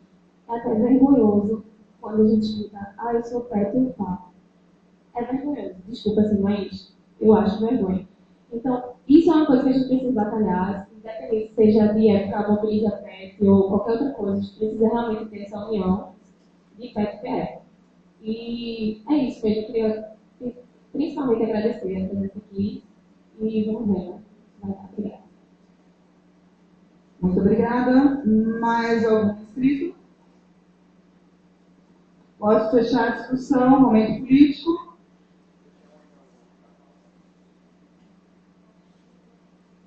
É até vergonhoso quando a gente escuta, eu sou perto e eu falo. É vergonhoso, desculpa assim, mas eu acho vergonha. Então, isso é uma coisa que a gente precisa batalhar, independente seja de época Mobiliza PET ou qualquer outra coisa, a gente precisa realmente ter essa união de PET e PE. E é isso mesmo, eu queria principalmente agradecer a presença aqui e vamos ver. Obrigada. Muito obrigada. Mais algum inscrito? Posso fechar a discussão, momento político.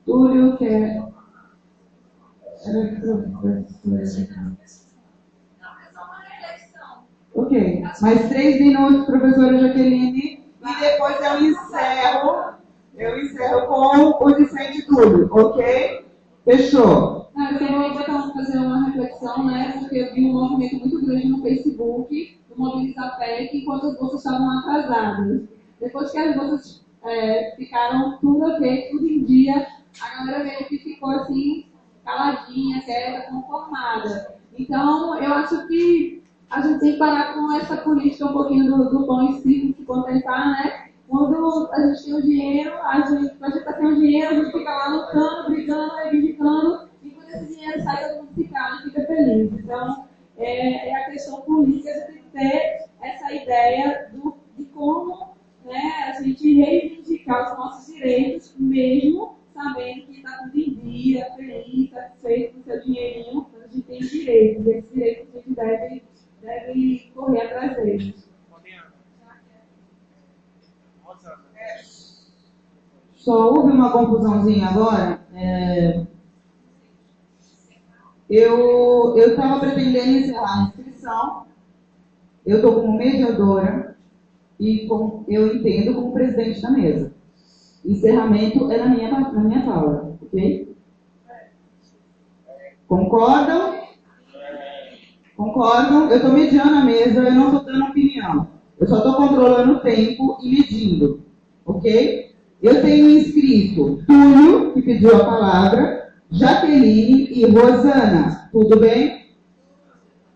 Túlio quer... Ok, mais 3 minutos, professora Jaqueline, e depois eu encerro com o Vicente Túlio, ok? Fechou. Eu queria fazer uma reflexão, né, porque eu vi um movimento muito grande no Facebook do Mobilizar PEC enquanto as bolsas estavam atrasadas. Depois que as bolsas ficaram tudo ok, tudo em dia, a galera meio que ficou assim, caladinha, quieta, conformada. Então, eu acho que a gente tem que parar com essa política um pouquinho do pão e circo, se contentar, né? Quando a gente tem o dinheiro, a gente está sem o dinheiro, a gente fica lá lutando, brigando, reivindicando, e quando esse dinheiro sai, todo mundo fica feliz. Então, é a questão política, a gente tem que ter essa ideia de como, né, a gente reivindicar os nossos direitos, mesmo sabendo que está tudo em dia, feliz, satisfeito com o seu dinheirinho, mas a gente tem direitos, e esses direitos a gente deve correr atrás deles. Só houve uma confusãozinha agora. Eu estava pretendendo encerrar a inscrição. Eu estou como mediadora e eu entendo como presidente da mesa. Encerramento é na minha fala, ok? Concordam? Concordam? Eu estou mediando a mesa, eu não estou dando opinião. Eu só estou controlando o tempo e medindo, ok? Eu tenho inscrito Túlio, que pediu a palavra, Jaqueline e Rosana. Tudo bem?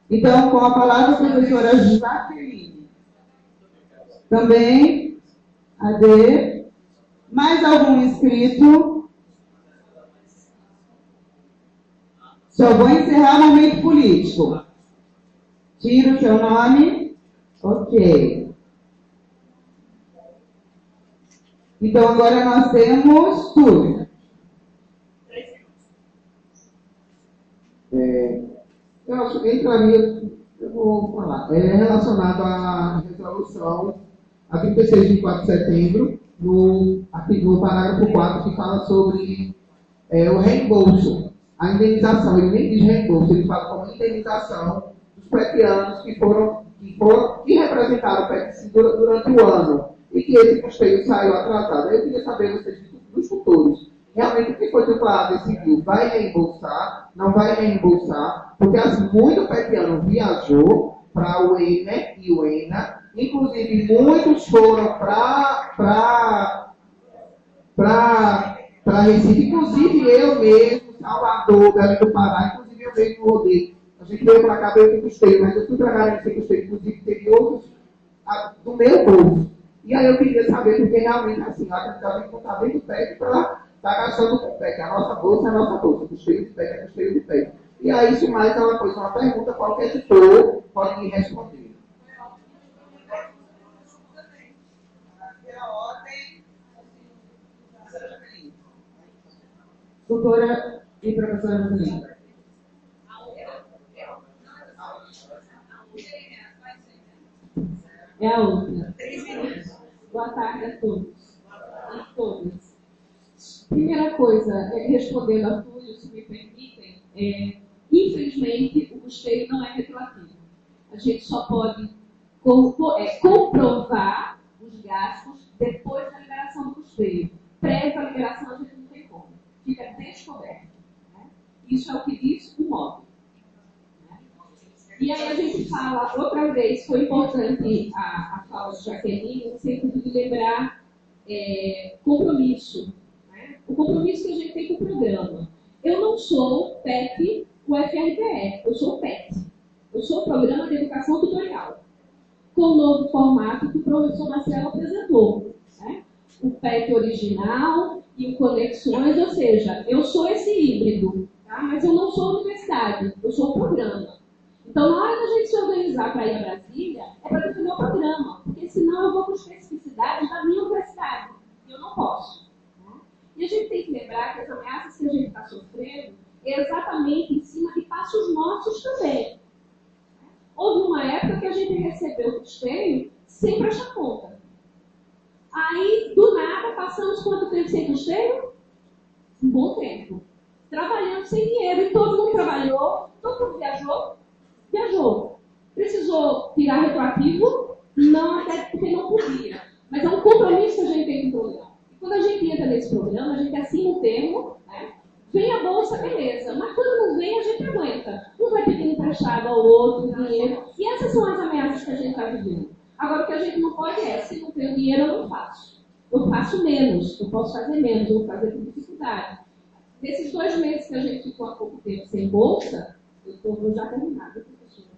Então, com a palavra, a professora Jaqueline. Também, AD. Mais algum inscrito? Só vou encerrar o momento político. Tira o seu nome. Ok. Então, agora nós temos Túlio. Eu acho que entraria, eu vou falar, relacionado à resolução a 36 de 4 de setembro, no parágrafo 4, que fala sobre o reembolso, a indenização. Ele nem diz reembolso, ele fala como indenização dos petianos que representaram o PET durante o ano e que esse custeio saiu atrasado. Eu queria saber vocês dos futuros. Realmente o que foi que o PA decidiu? Vai reembolsar? Não vai reembolsar? Porque assim, muito petiano viajou para o ENA e o ENA. Inclusive, muitos foram para Recife. Inclusive, eu mesmo, Salvador, Belém do Pará. Inclusive, eu mesmo rodei. A gente veio para cá, veio com custeio, mas eu fui para garantir sem custeio. Inclusive, teve outros do meu bolso. E aí eu queria saber, porque realmente, assim, a gente está bem do PEC para estar gastando com o PEC. A nossa bolsa é a nossa bolsa. Custeio de PEC é custeio de PEC. E aí, isso mais é uma coisa, uma pergunta, qualquer editor pode me responder. Doutora e professora Jaqueline. É a outra. Boa tarde a todos e todas. Primeira coisa, respondendo a Túlio, se me permitem, infelizmente o custeio não é retroativo. A gente só pode comprovar os gastos depois da liberação do custeio. Prévia à liberação a gente não tem como. Fica descoberto. Né? Isso é o que diz o módulo. E aí a gente fala, outra vez, foi importante a fala de Jaqueline, no sentido de lembrar compromisso. Né? O compromisso que a gente tem com o programa. Eu não sou PET, o FRPE, eu sou PET. Eu sou o Programa de Educação Tutorial. Com o novo formato que o professor Marcelo apresentou. Né? O PET original e o Conexões, ou seja, eu sou esse híbrido, tá? Mas eu não sou universidade, eu sou o programa. Então, na hora da gente se organizar para ir a Brasília, é para defender o programa, porque senão eu vou com especificidade da minha oposto. E a gente tem que lembrar que as ameaças que a gente está sofrendo é exatamente em cima de passos nossos também. Houve uma época que a gente recebeu o custeio sem prestar conta. Aí, do nada, passamos quanto tempo sem custeio? Um bom tempo. Trabalhando sem dinheiro. E todo mundo trabalhou, todo mundo viajou. Viajou. Precisou tirar retroativo? Não, até porque não podia. Mas é um compromisso que a gente tem com o programa. E quando a gente entra nesse programa, a gente assina um termo, né? Vem a bolsa, beleza. Mas quando não vem, a gente aguenta. Um vai pedir emprestado ao outro, dinheiro. E essas são as ameaças que a gente está vivendo. Agora, o que a gente não pode é, se não tenho dinheiro, eu não faço. Eu faço menos, eu posso fazer menos, eu vou fazer com dificuldade. Nesses 2 meses que a gente ficou há pouco tempo sem bolsa, eu vou já terminar, professora.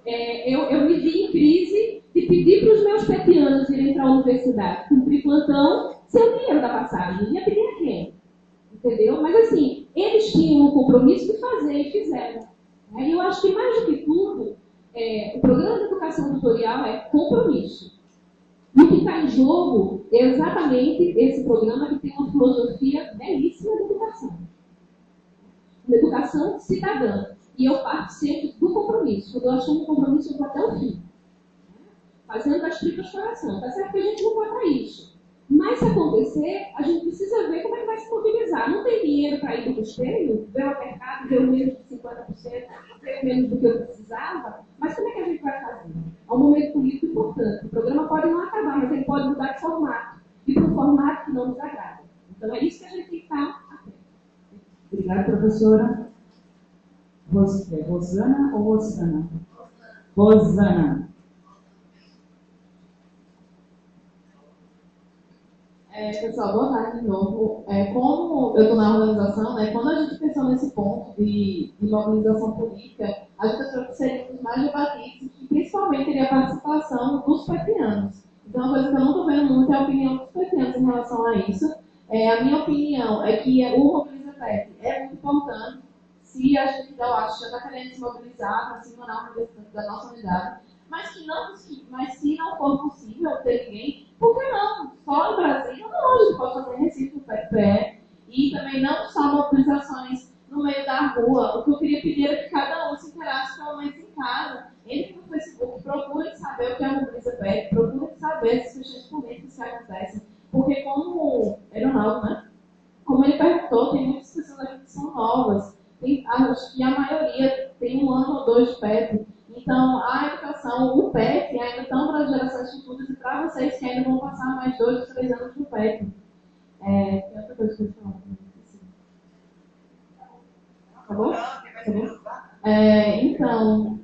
Eu me vi em crise de pedir para os meus petianos irem para a universidade, cumprir plantão, sem o dinheiro da passagem. Ia pedir a quem? Entendeu? Mas assim, eles tinham o compromisso de fazer e fizeram. E eu acho que mais do que tudo, o programa de educação tutorial é compromisso. E o que está em jogo é exatamente esse programa que tem uma filosofia belíssima de educação. Uma educação cidadã. E eu parto sempre do compromisso. Quando eu assumo um compromisso, eu vou até o fim. Fazendo das tripas coração. Tá certo que a gente não vai para isso. Mas se acontecer, a gente precisa ver como é que vai se mobilizar. Não tem dinheiro para ir do custeio, deu apertado, deu menos de 50%, deu menos do que eu precisava, mas como é que a gente vai fazer? É um momento político importante. O programa pode não acabar, mas ele pode mudar de formato. E para um formato que não nos agrada. Então é isso que a gente tem que estar atento. Obrigada, professora. Rosana ou Rosana? Rosana. Pessoal, boa tarde de novo. Como eu estou na organização, quando a gente pensou nesse ponto de mobilização política, a gente achou que seria um dos mais debatidos e principalmente teria a participação dos petianos. Então, uma coisa que eu não estou vendo muito é a opinião dos petianos em relação a isso. A minha opinião é que o Mobiliza PET é muito importante se a gente, eu acho, já está querendo se mobilizar para se mandar da nossa unidade, mas se não for possível ter ninguém, por que não? Só no Brasil, não, a gente pode fazer Recife, PE, e também não só mobilizações no meio da rua. O que eu queria pedir é que cada um se interasse pelo menos em casa, entre no Facebook, procurem saber o que é a Mobiliza PE, procurem saber as questões políticas que acontecem, porque como Ronaldo, né? Como ele perguntou, tem muitas pessoas aqui que são novas, acho que a maioria tem 1 ano ou 2 de PET. Então, a educação, o PET, ainda estão para as gerações futuras e para vocês que ainda vão passar mais 2 ou 3 anos no PET. Tem outra coisa que eu falar. Acabou? Então,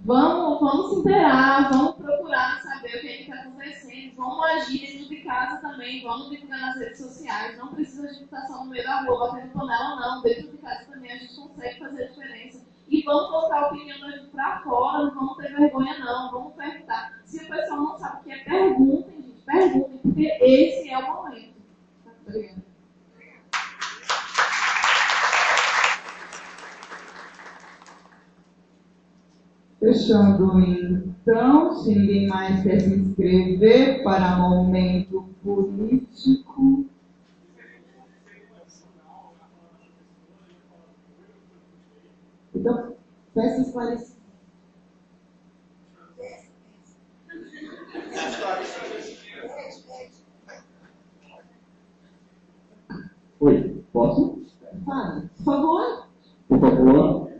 vamos se inteirar, vamos procurar saber o que está acontecendo, vamos agir dentro de casa também, vamos divulgar nas redes sociais, não precisa de educação no meio da rua, batendo panela, não. Dentro de casa também a gente consegue fazer a diferença. E vamos colocar a opinião da gente para fora, não vamos ter vergonha não, vamos perguntar. Se o pessoal não sabe o que é, perguntem, gente, perguntem, porque esse é o momento. Obrigada. Fechando então, se ninguém mais quer se inscrever para momento político. Então, peço esclarecimento. Oi, posso? Fala, por favor. Por favor,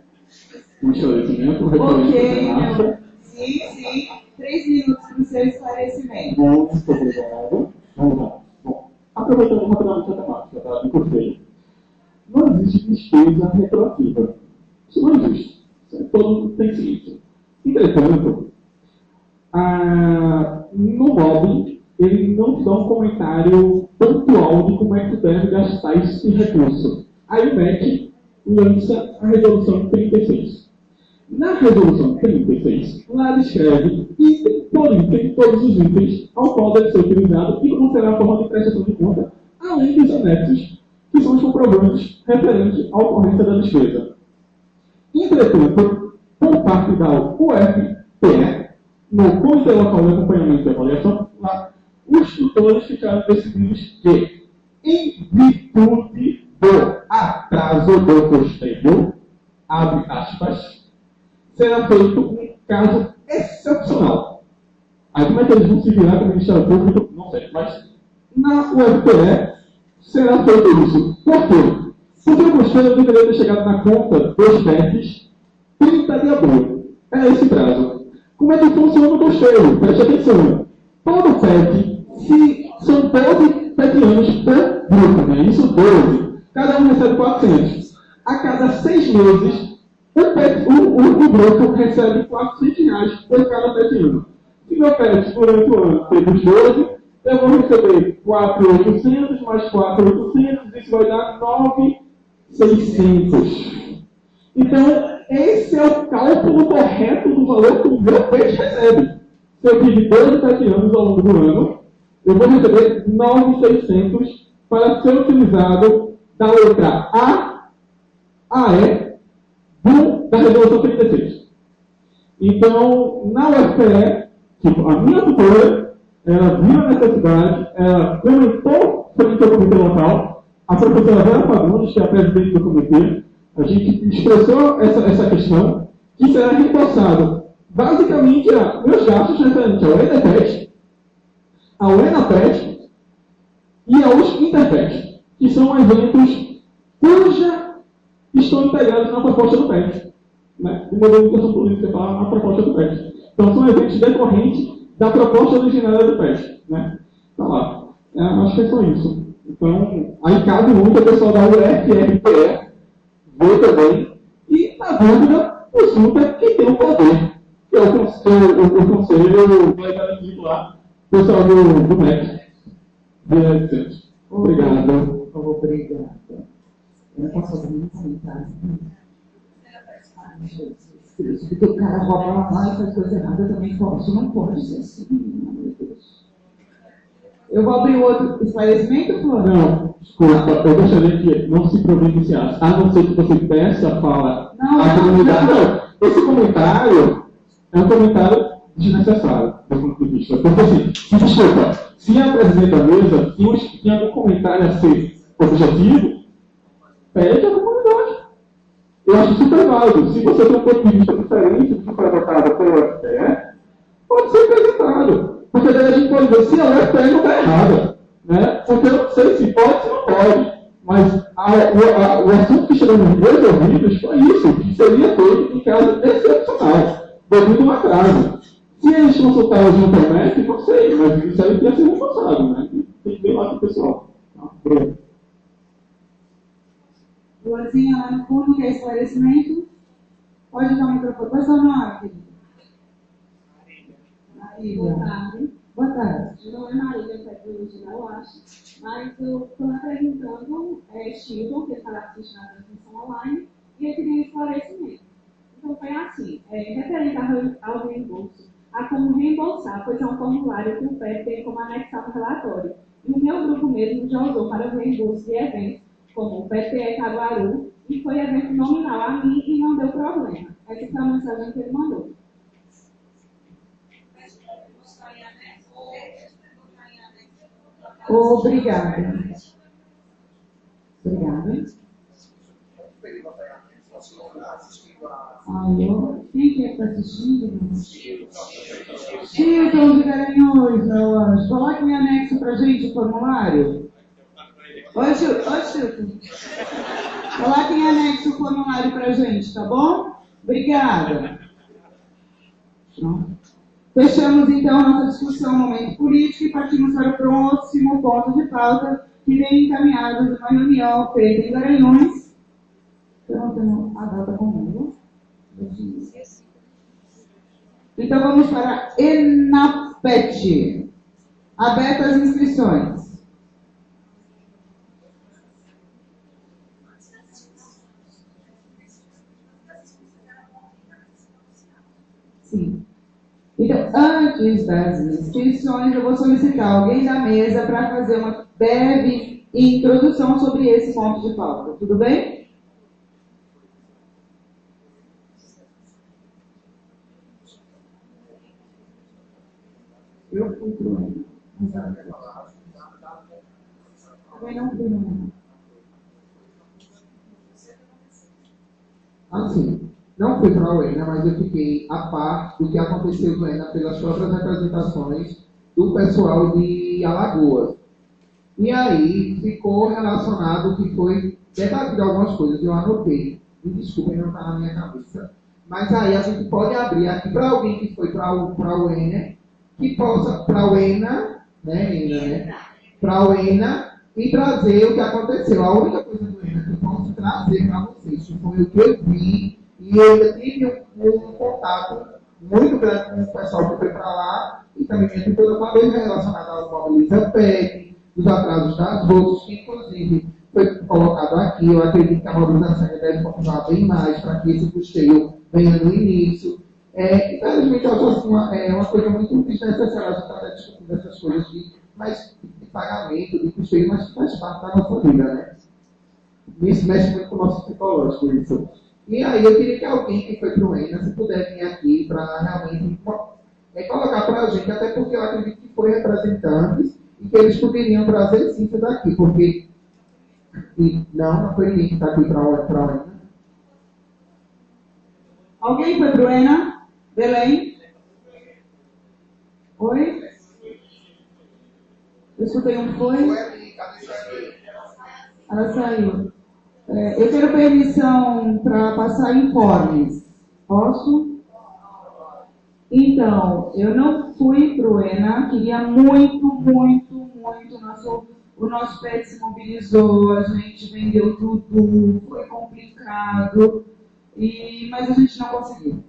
um esclarecimento. Ok, meu. Sim. 3 minutos para o seu esclarecimento. Muito obrigado. Vamos lá. Bom, aproveitando rapidamente a temática do custeio. Não existe despesa retroativa. Isso não existe. Todo mundo tem isso. Entretanto, no MOB, ele não te dá um comentário pontual de como é que tu deve gastar esse recurso. Aí o MEC lança a resolução 36. Na resolução 36, lá descreve item por item todos os itens ao qual deve ser utilizado e como será a forma de prestação de conta, além dos anexos, que são os comprovantes referentes à ocorrência da despesa. Entretanto, por parte da UFPE, no Comitê Local de Acompanhamento e Avaliação, lá os tutores ficaram decididos que, em virtude do atraso do custeio, abre aspas, será feito um caso excepcional. Aí como é que eles vão se virar com o Ministério Público? Não sei, mas na UFPE será feito isso. Por quê? Porque o custeio deveria ter chegado na conta dos PETs 30 de abril. É esse prazo. Como é que funciona o custeio? Preste atenção. Todo PET, se são 12 petianos por grupo, né? Isso 12. Cada um recebe 400. A cada 6 meses, o grupo recebe R$400 por cada petiano. Se meu PET durante o ano teve 12, eu vou receber 4.800 mais 4.800, isso vai dar 9.600. Então, esse é o cálculo correto do valor que o meu PET recebe. Se eu tive 12 petianos ao longo do ano, eu vou receber 9.600 para ser utilizado da letra A E da Resolução 36. Então, na UFPE, tipo, a minha tutora, ela viu a necessidade, ela comentou frente ao comitê local, a professora Vera Fagundes, que é a presidente do comitê, a gente expressou essa questão, que será reembolsado basicamente a meus gastos referentes ao EDPET, ao ENAPET e aos Interpet, que são eventos cuja estão integrados na proposta do PET, né? Do modelo de educação política para a proposta do PET. Então, são eventos decorrentes da proposta originária do PET, né? Tá lá. Acho que é só isso. Então, aí cabe muito a pessoal da UFRPE ver também, e, na dúvida, consulta quem tem o poder, que é o conselho garantido lá, o pessoal do MEC. Obrigado. Obrigada. Eu não posso abrir sentar. Porque o cara rouba lá e faz coisa errada, eu também posso. Não pode ser assim, meu Deus. Eu vou abrir outro esclarecimento, Flor? Não, desculpa, eu gostaria que não se providenciasse, a não ser que você peça a fala à comunidade. Não, esse comentário é um comentário desnecessário, do ponto de vista. Porque assim, desculpa, se a presidente da mesa tinha algum comentário a ser objetivo, pede a comunidade. Eu acho super válido. Se você tem um ponto de vista diferente do que foi adotado pelo UFPE, pode ser apresentado. Porque daí a gente pode ver se a UFPE não está errada. Né? Porque eu não sei se pode, se não pode. Mas o assunto que chegou nos meus ouvidos foi isso, que seria feito em caso excepcional, devido a um atraso. Se eles consultaram junto ao MEC, não sei, mas isso aí tem que ser reforçado. Né? Tem que ver lá com o pessoal. Pronto. Luazinha, lá no fundo, quer esclarecimento? Pode dar o microfone. Qual é o seu nome, querida? Boa tarde. Boa tarde. Meu nome é Marília, tecnologia, eu acho. Mas eu estou representando Chilton, que está assistindo a transmissão online, e eu queria um esclarecimento. Então, foi assim, referente ao reembolso, a como reembolsar, pois é um formulário que o PET tem como anexar no relatório. E o meu grupo mesmo já usou para o reembolso de eventos, como o PTE Caruaru, e foi evento nominal a mim e não deu problema. Essa foi a mensagem que ele mandou. Obrigada. Obrigada. Alô? Quem que está assistindo? Chilton de Garanhuns, meu anjo. Coloque em anexo para a gente o formulário. Oi, Chilton. Coloque em anexo o formulário para a gente, tá bom? Obrigada. Fechamos, então, a nossa discussão momento político e partimos para o próximo ponto de pauta que vem encaminhado de uma reunião feita em Garanhuns. Eu não tenho a data comigo. Então, vamos para ENAPET. Abertas as inscrições. Sim. Então, antes das inscrições, eu vou solicitar alguém da mesa para fazer uma breve introdução sobre esse ponto de pauta. Tudo bem? Eu fui pro Também não fui, não. Assim, não fui para a UENA, mas eu fiquei a par do que aconteceu no UENA pelas próprias representações do pessoal de Alagoas. E aí ficou relacionado que foi debatido algumas coisas, eu anotei. Me desculpem, não está na minha cabeça. Mas aí a gente pode abrir aqui para alguém que foi para a UENA, que possa, para a UENA, né? Para a UENA e trazer o que aconteceu. A única coisa do UENA que eu posso trazer para vocês, que foi o que eu vi, e eu ainda tive um contato muito grande com o pessoal que foi para lá, e também tem toda uma coisa relacionada ao Mobiliza PEC, dos atrasos das bolsas, que inclusive foi colocado aqui. Eu acredito que a mobilização deve continuar bem mais para que esse custeio venha no início. Infelizmente, eu acho assim, uma coisa muito desnecessária a gente estar discutindo essas coisas de pagamento, de custeio, mas que faz parte da nossa vida, né? Isso mexe muito com o nosso psicológico, isso. E aí eu queria que alguém que foi para o ENA, se puder vir aqui para realmente colocar para a gente, até porque eu acredito que foi representantes e que eles poderiam trazer sim isso daqui, porque não foi ninguém que está aqui para o ENA. Alguém foi para o ENA? Belém? Oi? Eu escutei um foi? Ela saiu. Eu quero permissão para passar informes. Posso? Então, eu não fui para o ENA, queria muito. O nosso PET se mobilizou, a gente vendeu tudo, foi complicado, mas a gente não conseguiu.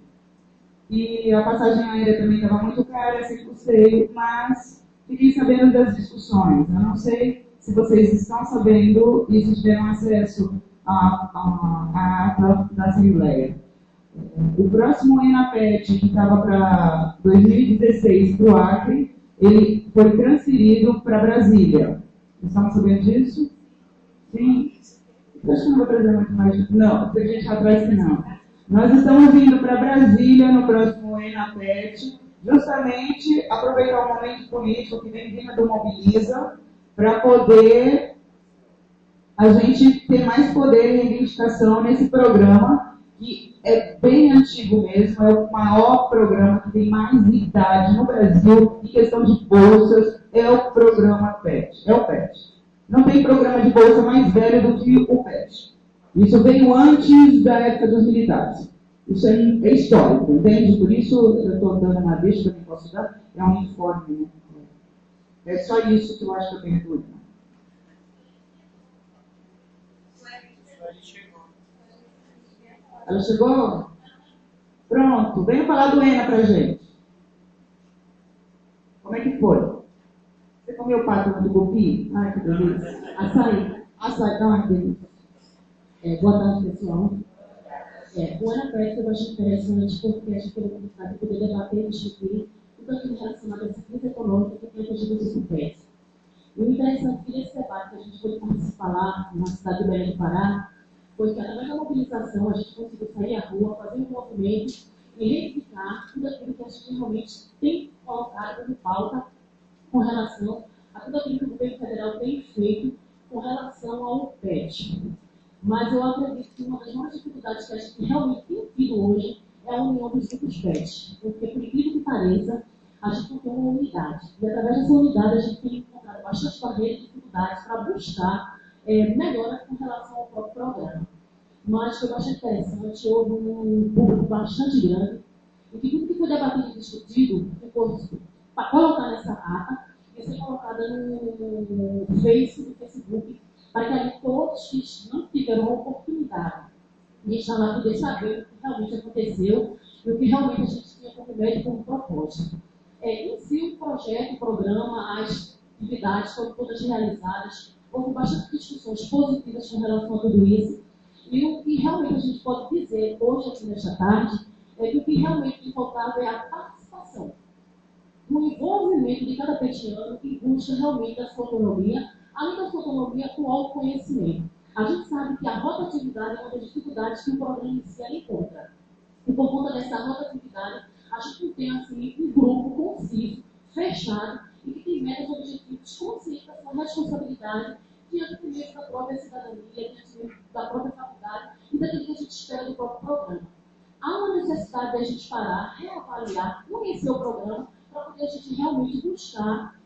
E a passagem aérea também estava muito cara, sem custeio, mas fiquei sabendo das discussões. Eu não sei se vocês estão sabendo e se tiveram acesso à ata da Assembleia. O próximo ENAPET, que estava para 2016 para o Acre, ele foi transferido para Brasília. Estamos sabendo disso? Sim? Acho que não vou trazer muito mais. Não, tem gente atrás que não. Nós estamos indo para Brasília no próximo ENAPET, justamente aproveitar o momento político que vem vindo do Mobiliza, para poder a gente ter mais poder e reivindicação nesse programa, que é bem antigo mesmo, é o maior programa que tem mais idade no Brasil em questão de bolsas, é o programa PET, é o PET. Não tem programa de bolsa mais velho do que o PET. Isso veio antes da época dos militares. Isso é histórico, entende? Por isso eu estou dando uma deixa que eu posso dar, é um informe. Né? É só isso que eu acho que eu tenho dúvida. Ela chegou? Pronto, venha falar do ENA pra gente. Como é que foi? Você comeu pato no tucupi? Ai, que delícia. Açaí, dá uma delícia. Boa tarde, pessoal. O ENAPET eu acho interessante porque a gente tem a oportunidade de poder debater e discutir tudo aquilo relacionado a essa crise econômica que tem atingido os PET. E o interessante desse debate que a gente foi participar lá na cidade de Belém do Pará foi que, através da mobilização, a gente conseguiu sair à rua, fazer um movimento e reivindicar tudo aquilo que a gente realmente tem colocado como pauta com relação a tudo aquilo que o governo federal tem feito com relação ao PET. Mas eu acredito que uma das maiores dificuldades que a gente realmente tem tido hoje é a união dos grupos PET. Porque, por incrível que pareça, a gente não tem uma unidade. E, através dessa unidade, a gente tem encontrado bastante barreiras e dificuldades para buscar melhoras com relação ao próprio programa. Mas foi bastante interessante, houve um público bastante grande, e que tudo que foi debatido e discutido ficou para colocar nessa ata e ser colocada no Facebook, para que ali todos que não tiveram a oportunidade de estar lá poder saber o que realmente aconteceu e o que realmente a gente tinha como médio como propósito. Em si, o projeto, o programa, as atividades foram todas realizadas, houve bastante discussões positivas com relação a tudo isso, e o que realmente a gente pode dizer hoje, aqui nesta tarde, é que o que realmente faltava é a participação, o envolvimento de cada petiano que busca realmente a sua autonomia, além da sua autonomia com o autoconhecimento. A gente sabe que a rotatividade é uma das dificuldades que o programa em si encontra. E por conta dessa rotatividade, a gente não tem assim, um grupo conciso, fechado, e que tem metas e objetivos conscientes da sua responsabilidade diante mesmo da própria cidadania, diante mesmo da própria faculdade e daquilo que a gente espera do próprio programa. Há uma necessidade de a gente parar, reavaliar, conhecer o programa, para poder a gente realmente buscar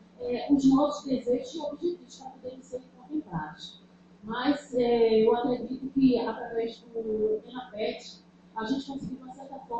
os nossos desejos e objetivos para poderem ser contemplados. Mas eu acredito que, através do ENAPET, a gente conseguiu, de uma certa forma,